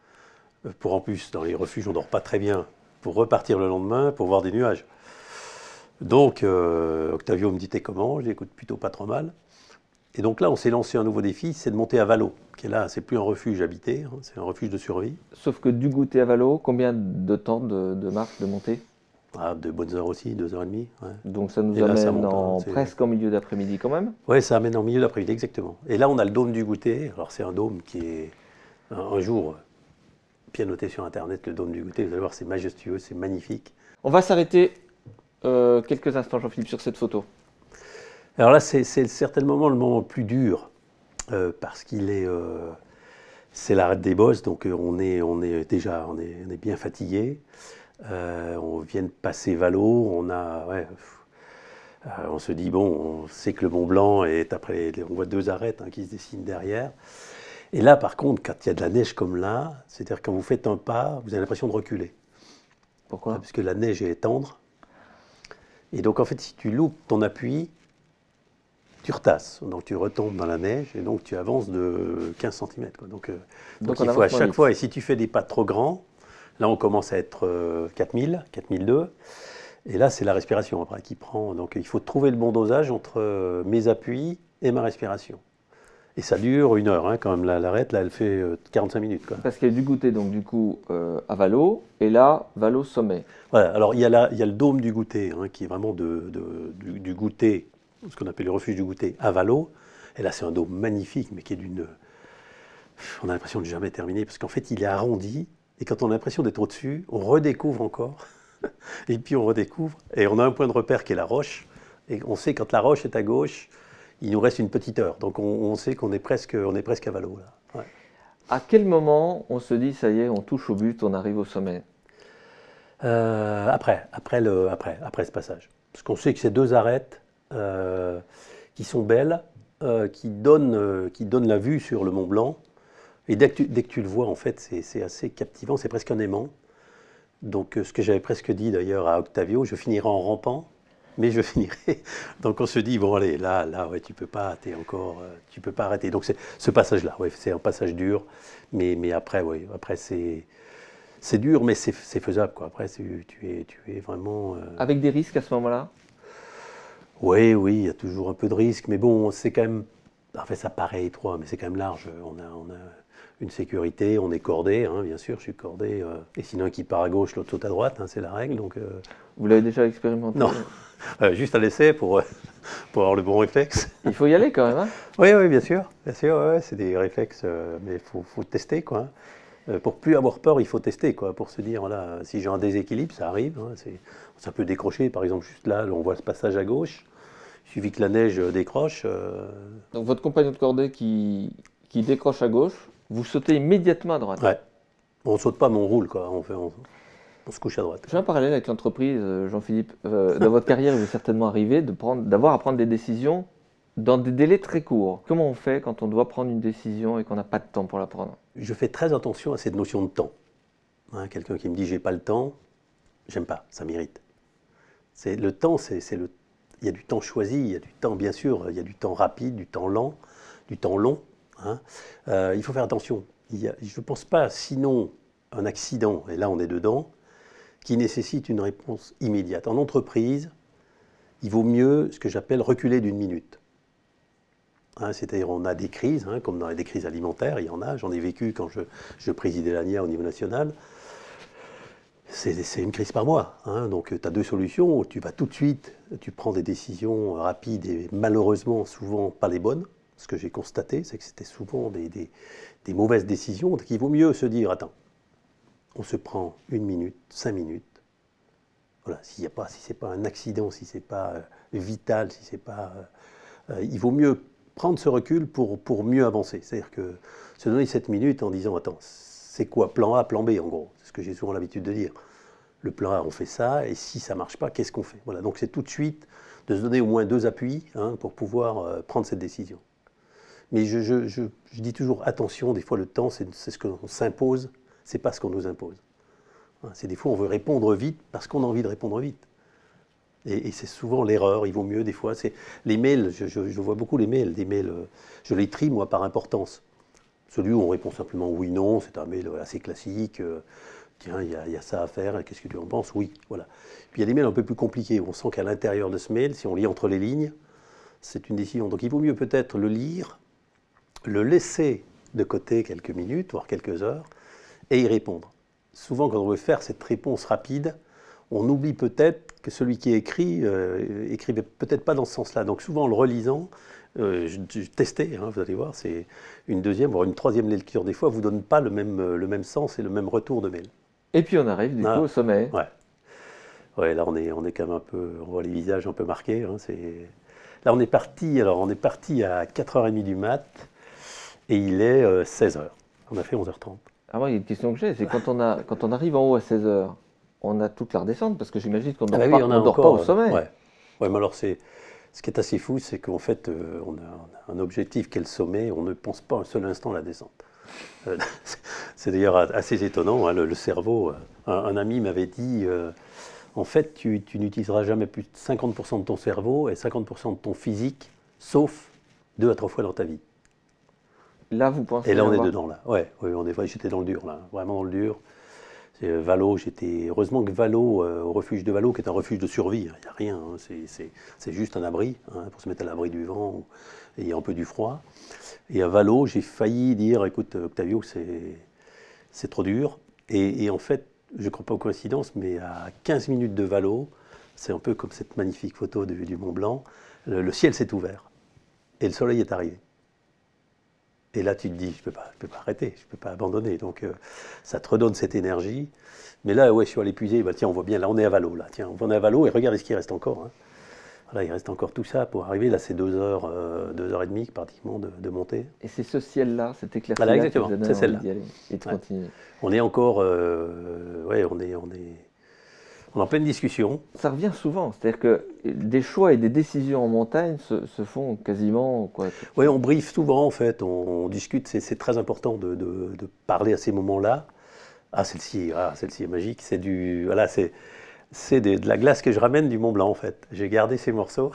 pour en plus dans les refuges on dort pas très bien, pour repartir le lendemain pour voir des nuages. Donc Octavio me dit t'es comment? Je dis écoute plutôt pas trop mal. Et donc là, on s'est lancé un nouveau défi, c'est de monter à Vallot, qui est là, c'est plus un refuge habité, hein, c'est un refuge de survie. Sauf que du goûter à Vallot, combien de temps de marche, de montée? De bonnes heures aussi, 2h30. Ouais. Donc ça nous amène presque en milieu d'après-midi quand même? Oui, ça amène en milieu d'après-midi, exactement. Et là, on a le dôme du goûter. Alors c'est un dôme qui est, un jour, bien noté sur Internet, le dôme du goûter. Vous allez voir, c'est majestueux, c'est magnifique. On va s'arrêter quelques instants, Jean-Philippe, sur cette photo. Alors là, c'est certainement le moment le plus dur, parce qu'il est, c'est l'arrêt des bosses, donc on est bien fatigué. On vient de passer Vallot, on se dit bon, on sait que le Mont Blanc est après, on voit 2 arêtes qui se dessinent derrière. Et là, par contre, quand il y a de la neige comme là, c'est-à-dire quand vous faites un pas, vous avez l'impression de reculer. Pourquoi? Parce que la neige est tendre. Et donc en fait, si tu loupes ton appui, tu retasses, donc tu retombes dans la neige et donc tu avances de 15 cm. Donc il faut à chaque fois, et si tu fais des pas trop grands, là on commence à être 4000, 4002, et là c'est la respiration après qui prend. Donc il faut trouver le bon dosage entre mes appuis et ma respiration. Et ça dure 1 heure, hein, quand même. L'arête, là, elle fait 45 minutes, quoi. Parce qu'il y a du goûter, donc du coup, à Valo, et là, Valo Sommet. Voilà, alors il y a le dôme du goûter, hein, qui est vraiment du goûter, ce qu'on appelle le refuge du goûter à Valo. Et là, c'est un dôme magnifique, mais qui est d'une... On a l'impression de jamais terminer, parce qu'en fait, il est arrondi, et quand on a l'impression d'être au-dessus, on redécouvre encore, et puis on redécouvre, et on a un point de repère qui est la roche, et on sait quand la roche est à gauche, il nous reste une petite heure, donc on sait qu'on est presque à Valo, là. Ouais. À quel moment on se dit, ça y est, on touche au but, on arrive au sommet? Après ce passage. Parce qu'on sait que ces 2 arêtes qui sont belles, qui donnent la vue sur le Mont Blanc. Et dès que tu le vois, en fait, c'est assez captivant, c'est presque un aimant. Donc, ce que j'avais presque dit d'ailleurs à Octavio, je finirai en rampant, mais je finirai. Donc, on se dit, bon, allez, là, ouais, tu peux pas arrêter. Donc, c'est ce passage-là, ouais, c'est un passage dur, mais après, ouais, après c'est dur, mais c'est faisable, quoi. Après, tu es vraiment... Avec des risques à ce moment-là? Oui, il y a toujours un peu de risque, mais bon, c'est quand même... En fait, ça paraît étroit, mais c'est quand même large. On a une sécurité, on est cordé, hein, bien sûr, je suis cordé. Et sinon, un qui part à gauche, l'autre saute à droite, hein, c'est la règle. Donc, Vous l'avez déjà expérimenté? non, juste à l'essai pour avoir le bon réflexe. Il faut y aller quand même, hein? Oui, bien sûr, ouais, c'est des réflexes, mais il faut tester, quoi. Pour plus avoir peur, il faut tester, quoi, pour se dire, voilà, si j'ai un déséquilibre, ça arrive, hein, ça peut décrocher, par exemple, juste là, on voit ce passage à gauche, il suffit que la neige décroche. Donc votre compagnon de cordée qui décroche à gauche, vous sautez immédiatement à droite. Ouais, on ne saute pas, mais on roule, quoi, on se couche à droite. J'ai un parallèle avec l'entreprise, Jean-Philippe. Dans votre carrière, il est certainement arrivé d'avoir à prendre des décisions dans des délais très courts. Comment on fait quand on doit prendre une décision et qu'on n'a pas de temps pour la prendre? Je fais très attention à cette notion de temps. Hein, quelqu'un qui me dit j'ai pas le temps, j'aime pas, ça m'irrite. Le temps, il y a du temps choisi, il y a du temps, bien sûr, il y a du temps rapide, du temps lent, du temps long. Hein. Il faut faire attention. Je ne pense pas, sinon, un accident, et là on est dedans, qui nécessite une réponse immédiate. En entreprise, il vaut mieux ce que j'appelle reculer d'1 minute. Hein, c'est-à-dire on a des crises, hein, comme dans des crises alimentaires, il y en a, j'en ai vécu quand je présidais l'ANIA au niveau national. C'est une crise par mois, hein, donc tu as 2 solutions, tu vas tout de suite, tu prends des décisions rapides et malheureusement souvent pas les bonnes. Ce que j'ai constaté, c'est que c'était souvent des mauvaises décisions, donc il vaut mieux se dire, attends, on se prend 1 minute, 5 minutes, voilà, si c'est pas un accident, si c'est pas vital, si c'est pas... il vaut mieux prendre ce recul pour mieux avancer. C'est-à-dire que se donner 7 minutes en disant, attends, c'est quoi plan A, plan B en gros? C'est ce que j'ai souvent l'habitude de dire. Le plan A, on fait ça, et si ça ne marche pas, qu'est-ce qu'on fait? Voilà, donc c'est tout de suite de se donner au moins 2 appuis, hein, pour pouvoir prendre cette décision. Mais je dis toujours, attention, des fois le temps, c'est ce qu'on s'impose, c'est pas ce qu'on nous impose. Hein, c'est des fois on veut répondre vite parce qu'on a envie de répondre vite. Et c'est souvent l'erreur, il vaut mieux des fois. Les mails, je vois beaucoup les mails, des mails, je les trie moi par importance. Celui où on répond simplement oui, non, c'est un mail assez classique. Tiens, il y a ça à faire, qu'est-ce que tu en penses? Oui, voilà. Puis il y a des mails un peu plus compliqués, où on sent qu'à l'intérieur de ce mail, si on lit entre les lignes, c'est une décision. Donc il vaut mieux peut-être le lire, le laisser de côté quelques minutes, voire quelques heures, et y répondre. Souvent, quand on veut faire cette réponse rapide, on oublie peut-être que celui qui écrit, écrivait peut-être pas dans ce sens-là. Donc souvent, en le relisant, je testais, hein, vous allez voir, c'est une deuxième, voire une troisième lecture des fois, vous donne pas le même sens et le même retour de mail. Et puis on arrive du coup au sommet. Ouais, là on est quand même un peu, on voit les visages un peu marqués. Hein, là on est parti à 4h30 du mat et il est 16h. On a fait 11h30. Ah moi, il y a une question que j'ai, c'est quand on arrive en haut à 16h, on a toute la redescente, parce que j'imagine qu'on ne dort pas au sommet. Ouais, mais alors ce qui est assez fou, c'est qu'en fait, on a un objectif qui est le sommet, on ne pense pas un seul instant à la descente. C'est d'ailleurs assez étonnant, hein, le cerveau. Un ami m'avait dit, en fait, tu n'utiliseras jamais plus de 50% de ton cerveau et 50% de ton physique, sauf 2 à 3 fois dans ta vie. Là, vous pensez... Et là, on est dedans, là. Ouais, j'étais dans le dur, là, vraiment dans le dur. Vallot, heureusement que Vallot, au refuge de Vallot, qui est un refuge de survie, il n'y a rien, hein, c'est juste un abri, hein, pour se mettre à l'abri du vent et un peu du froid. Et à Vallot, j'ai failli dire, écoute Octavio, c'est trop dur. Et en fait, je ne crois pas aux coïncidences, mais à 15 minutes de Vallot, c'est un peu comme cette magnifique photo du Mont Blanc, le ciel s'est ouvert et le soleil est arrivé. Et là, tu te dis, je peux pas arrêter, je ne peux pas abandonner. Donc, ça te redonne cette énergie. Mais là, ouais, je suis allé puiser. Bah, tiens, on voit bien, là, on est à Vallot. Là. Tiens, on est à Vallot et regardez ce qu'il reste encore. Hein. Voilà, il reste encore tout ça pour arriver. Là, c'est 2 heures et demie pratiquement de montée. Et c'est ce ciel-là, cette éclaircie Voilà, là exactement, qui vous a c'est donné celle-là. envie d'y aller et de Ouais. continuer. On est encore, ouais, on est en pleine discussion. Ça revient souvent, c'est-à-dire que des choix et des décisions en montagne se font quasiment quoi. Oui, on briefe souvent en fait, on discute, c'est très important de parler à ces moments-là. Ah, celle-ci est magique, voilà, c'est de la glace que je ramène du Mont Blanc en fait. J'ai gardé ces morceaux.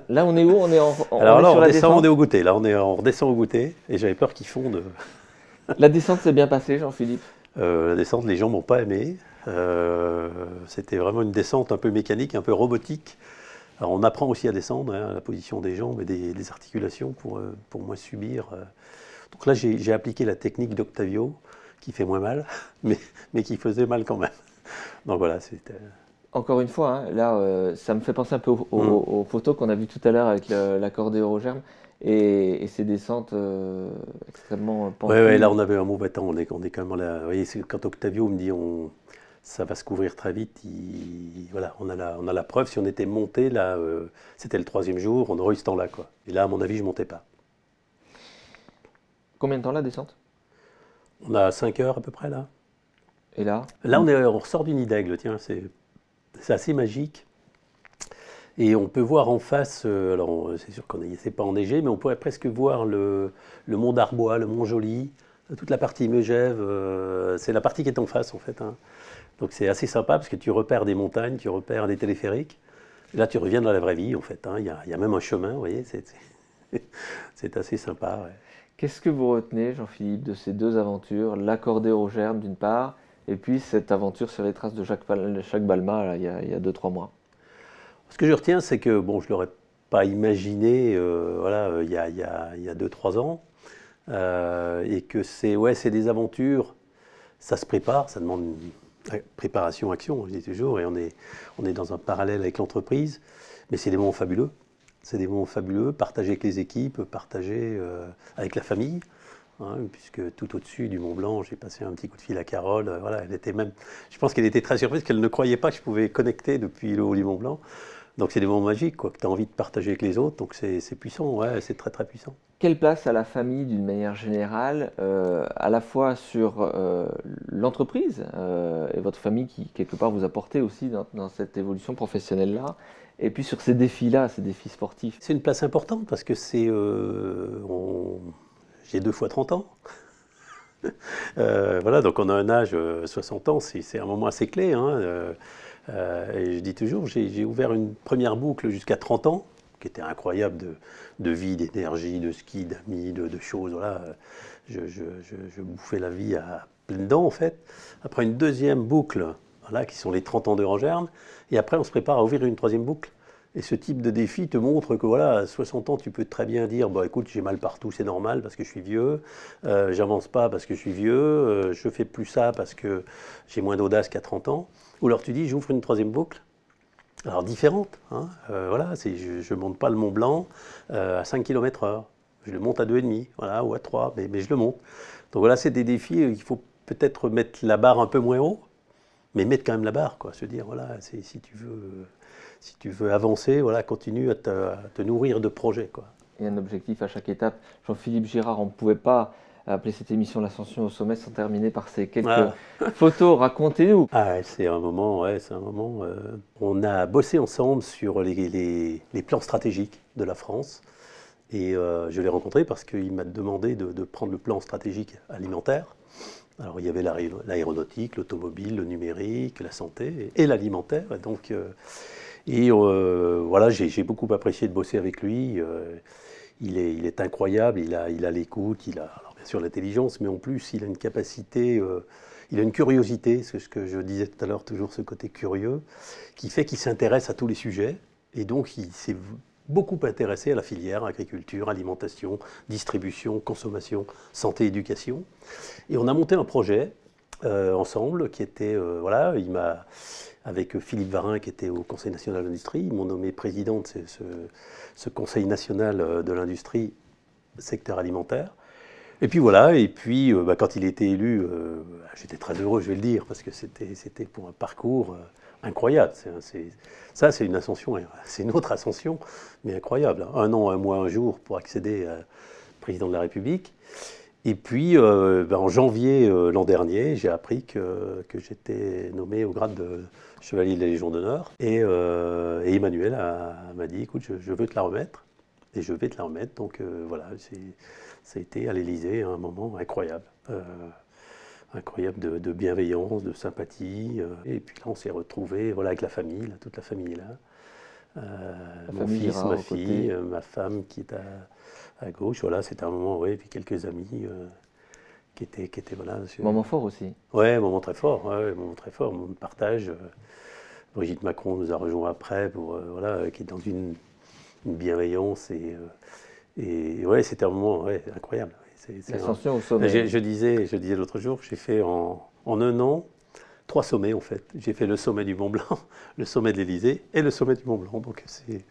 Là, on est où? On est, Alors là, sur on la descend, descente. on est au goûter. Là, on redescend au goûter et j'avais peur qu'ils fondent. La descente s'est bien passée, Jean-Philippe. La descente, les gens m'ont pas aimé. C'était vraiment une descente un peu mécanique, un peu robotique. Alors on apprend aussi à descendre, hein, la position des jambes et des articulations pour moins subir. Donc là, j'ai appliqué la technique d'Octavio, qui fait moins mal, mais qui faisait mal quand même. Donc voilà, c'était... Encore une fois, hein, là, ça me fait penser un peu aux photos qu'on a vues tout à l'heure avec l'accordéon au germe et ces descentes extrêmement pentues. Ouais, là on avait un mauvais temps, on est quand même là. Vous voyez, quand Octavio me dit ça va se couvrir très vite, voilà, on a la preuve. Si on était monté, là, c'était le 3e jour, on aurait eu ce temps-là, quoi. Et là, à mon avis, je ne montais pas. Combien de temps la descente? On a 5 heures à peu près, là. Et là? Là, on ressort du nid d'aigle, tiens, c'est assez magique. Et on peut voir en face, alors c'est sûr qu'on n'est pas enneigé, mais on pourrait presque voir le mont d'Arbois, le mont Joly, toute la partie Megève, c'est la partie qui est en face en fait. Hein. Donc c'est assez sympa parce que tu repères des montagnes, tu repères des téléphériques. Et là tu reviens dans la vraie vie en fait. Hein. Il y a même un chemin, vous voyez, c'est assez sympa. Ouais. Qu'est-ce que vous retenez, Jean-Philippe, de ces deux aventures, l'accordéon au germe d'une part, et puis cette aventure sur les traces de Jacques Balmat là, il y a 2-3 mois? Ce que je retiens, c'est que bon, je ne l'aurais pas imaginé voilà, il y a 2-3 ans, et que c'est des aventures, ça se prépare, ça demande une préparation-action, je dis toujours, et on est dans un parallèle avec l'entreprise, mais c'est des moments fabuleux. C'est des moments fabuleux, partagés avec les équipes, partagés avec la famille. Hein, puisque tout au-dessus du Mont Blanc, j'ai passé un petit coup de fil à Carole. Voilà, je pense qu'elle était très surprise, qu'elle ne croyait pas que je pouvais connecter depuis le haut du Mont Blanc. Donc c'est des moments magiques quoi, que tu as envie de partager avec les autres. Donc c'est puissant, ouais, c'est très très puissant. Quelle place a la famille d'une manière générale, à la fois sur l'entreprise et votre famille qui quelque part vous a porté aussi dans cette évolution professionnelle-là, et puis sur ces défis-là, ces défis sportifs? C'est une place importante parce que j'ai 2 fois 30 ans. Voilà, donc on a un âge, 60 ans, c'est un moment assez clé. Hein, et je dis toujours, j'ai ouvert une première boucle jusqu'à 30 ans, qui était incroyable de vie, d'énergie, de ski, d'amis, de choses. Voilà. Je bouffais la vie à pleines dents, en fait. Après une deuxième boucle, voilà, qui sont les 30 ans de Rangerme, et après on se prépare à ouvrir une troisième boucle. Et ce type de défi te montre que voilà, à 60 ans, tu peux très bien dire bah, écoute, j'ai mal partout, c'est normal parce que je suis vieux, j'avance pas parce que je suis vieux, je fais plus ça parce que j'ai moins d'audace qu'à 30 ans. Ou alors tu dis j'ouvre une troisième boucle, alors différente. Hein, voilà, je ne monte pas le Mont Blanc à 5 km/h, je le monte à 2,5, voilà, ou à 3, mais je le monte. Donc voilà, c'est des défis, il faut peut-être mettre la barre un peu moins haut, mais mettre quand même la barre, quoi, se dire voilà, si tu veux avancer, voilà, continue à te nourrir de projets, quoi. Et un objectif à chaque étape. Jean-Philippe Girard, on ne pouvait pas appeler cette émission l'ascension au sommet sans terminer par ces quelques photos. Racontez-nous. Ah, c'est un moment, ouais, c'est un moment. On a bossé ensemble sur les plans stratégiques de la France. Et je l'ai rencontré parce qu'il m'a demandé de prendre le plan stratégique alimentaire. Alors il y avait l'aéronautique, l'automobile, le numérique, la santé et l'alimentaire. Donc, voilà, j'ai beaucoup apprécié de bosser avec lui. Il est incroyable, il a l'écoute, il a alors bien sûr l'intelligence, mais en plus il a une capacité, il a une curiosité, c'est ce que je disais tout à l'heure, toujours ce côté curieux, qui fait qu'il s'intéresse à tous les sujets. Et donc, il s'est beaucoup intéressé à la filière, agriculture, alimentation, distribution, consommation, santé, éducation. Et on a monté un projet ensemble qui était, voilà, avec Philippe Varin qui était au Conseil national de l'industrie, ils m'ont nommé président de ce Conseil national de l'industrie, secteur alimentaire. Et puis voilà, et puis quand il a été élu, j'étais très heureux, je vais le dire, parce que c'était pour un parcours incroyable. Ça, c'est une ascension, c'est une autre ascension, mais incroyable. 1 an, 1 mois, 1 jour pour accéder à président de la République. Et puis, en janvier l'an dernier, j'ai appris que j'étais nommé au grade de chevalier de la Légion d'honneur. Et Emmanuel m'a dit, écoute, je veux te la remettre. Et je vais te la remettre. Donc voilà, ça a été à l'Élysée un moment incroyable. Incroyable de bienveillance, de sympathie. Et puis là, on s'est retrouvés voilà, avec la famille, là, toute la famille est là. Mon fils, Girard, ma fille, ma femme qui est à gauche. Voilà, c'était un moment, oui, et puis quelques amis qui étaient voilà. Moment fort aussi. Ouais, moment très fort, ouais, moment très fort, moment de partage. Brigitte Macron nous a rejoint après, voilà, qui est dans une bienveillance et ouais, c'était un moment ouais, incroyable. L'ascension au sommet. Je disais l'autre jour que j'ai fait en 1 an 3 sommets en fait. J'ai fait le sommet du Mont Blanc, le sommet de l'Élysée et le sommet du Mont Blanc. Donc c'est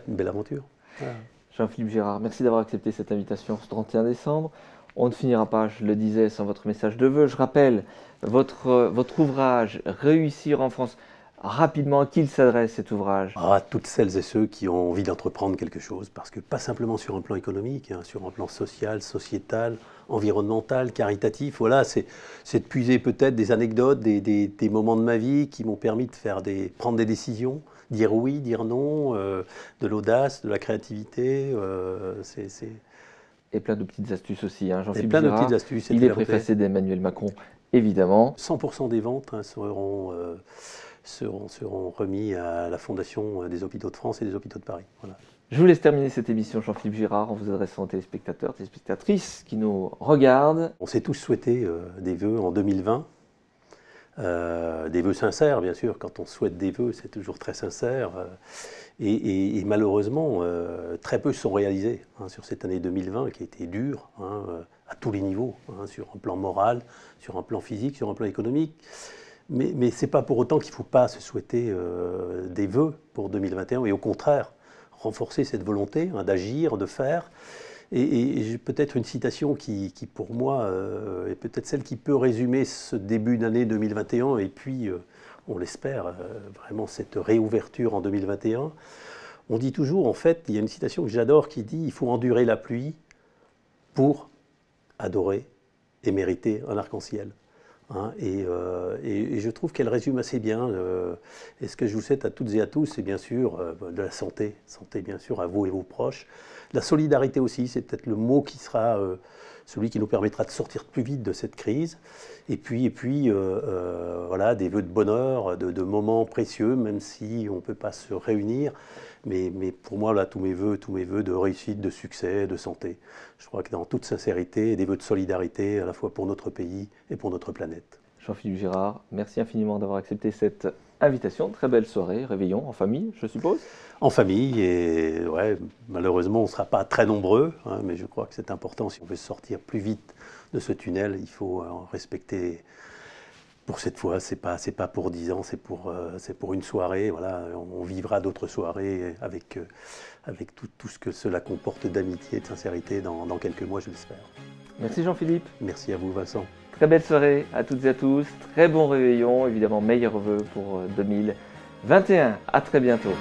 une belle aventure. Voilà. Jean-Philippe Girard, merci d'avoir accepté cette invitation ce 31 décembre. On ne finira pas, je le disais, sans votre message de vœux. Je rappelle votre ouvrage « Réussir en France ». Rapidement, à qui il s'adresse cet ouvrage? À toutes celles et ceux qui ont envie d'entreprendre quelque chose, parce que pas simplement sur un plan économique, hein, sur un plan social, sociétal, environnemental, caritatif. Voilà, c'est de puiser peut-être des anecdotes, des moments de ma vie qui m'ont permis de prendre des décisions, dire oui, dire non, de l'audace, de la créativité. Et plein de petites astuces aussi, hein, Jean-Philippe Girard. Plein de petites astuces. Il est préfacé d'Emmanuel Macron, évidemment. 100% des ventes hein, seront remis à la Fondation des Hôpitaux de France et des Hôpitaux de Paris. Voilà. Je vous laisse terminer cette émission, Jean-Philippe Girard, en vous adressant aux téléspectateurs, téléspectatrices qui nous regardent. On s'est tous souhaité des vœux en 2020, des vœux sincères, bien sûr. Quand on souhaite des vœux, c'est toujours très sincère. Et malheureusement, très peu sont réalisés hein, sur cette année 2020 qui a été dure hein, à tous les niveaux, hein, sur un plan moral, sur un plan physique, sur un plan économique. Mais ce n'est pas pour autant qu'il ne faut pas se souhaiter des vœux pour 2021, et au contraire, renforcer cette volonté hein, d'agir, de faire. Et j'ai peut-être une citation qui pour moi, est peut-être celle qui peut résumer ce début d'année 2021, et puis, on l'espère, vraiment cette réouverture en 2021. On dit toujours, en fait, il y a une citation que j'adore qui dit « Il faut endurer la pluie pour adorer et mériter un arc-en-ciel ». Hein, et je trouve qu'elle résume assez bien. Et ce que je vous souhaite à toutes et à tous, c'est bien sûr de la santé. Santé, bien sûr, à vous et vos proches. La solidarité aussi, c'est peut-être le mot qui sera celui qui nous permettra de sortir plus vite de cette crise. Et puis voilà, des vœux de bonheur, de moments précieux, même si on ne peut pas se réunir. Mais pour moi, là, tous mes vœux de réussite, de succès, de santé. Je crois que dans toute sincérité, des vœux de solidarité, à la fois pour notre pays et pour notre planète. Jean-Philippe Girard, merci infiniment d'avoir accepté cette invitation. Très belle soirée, réveillon en famille, je suppose? En famille, et ouais, malheureusement, on ne sera pas très nombreux, hein, mais je crois que c'est important. Si on veut sortir plus vite de ce tunnel, il faut respecter. Pour cette fois, c'est pas pour 10 ans, c'est pour une soirée. Voilà, on vivra d'autres soirées avec tout ce que cela comporte d'amitié, de sincérité dans quelques mois, je l'espère. Merci Jean-Philippe. Merci à vous, Vincent. Très belle soirée à toutes et à tous. Très bon réveillon, évidemment meilleurs vœux pour 2021. À très bientôt.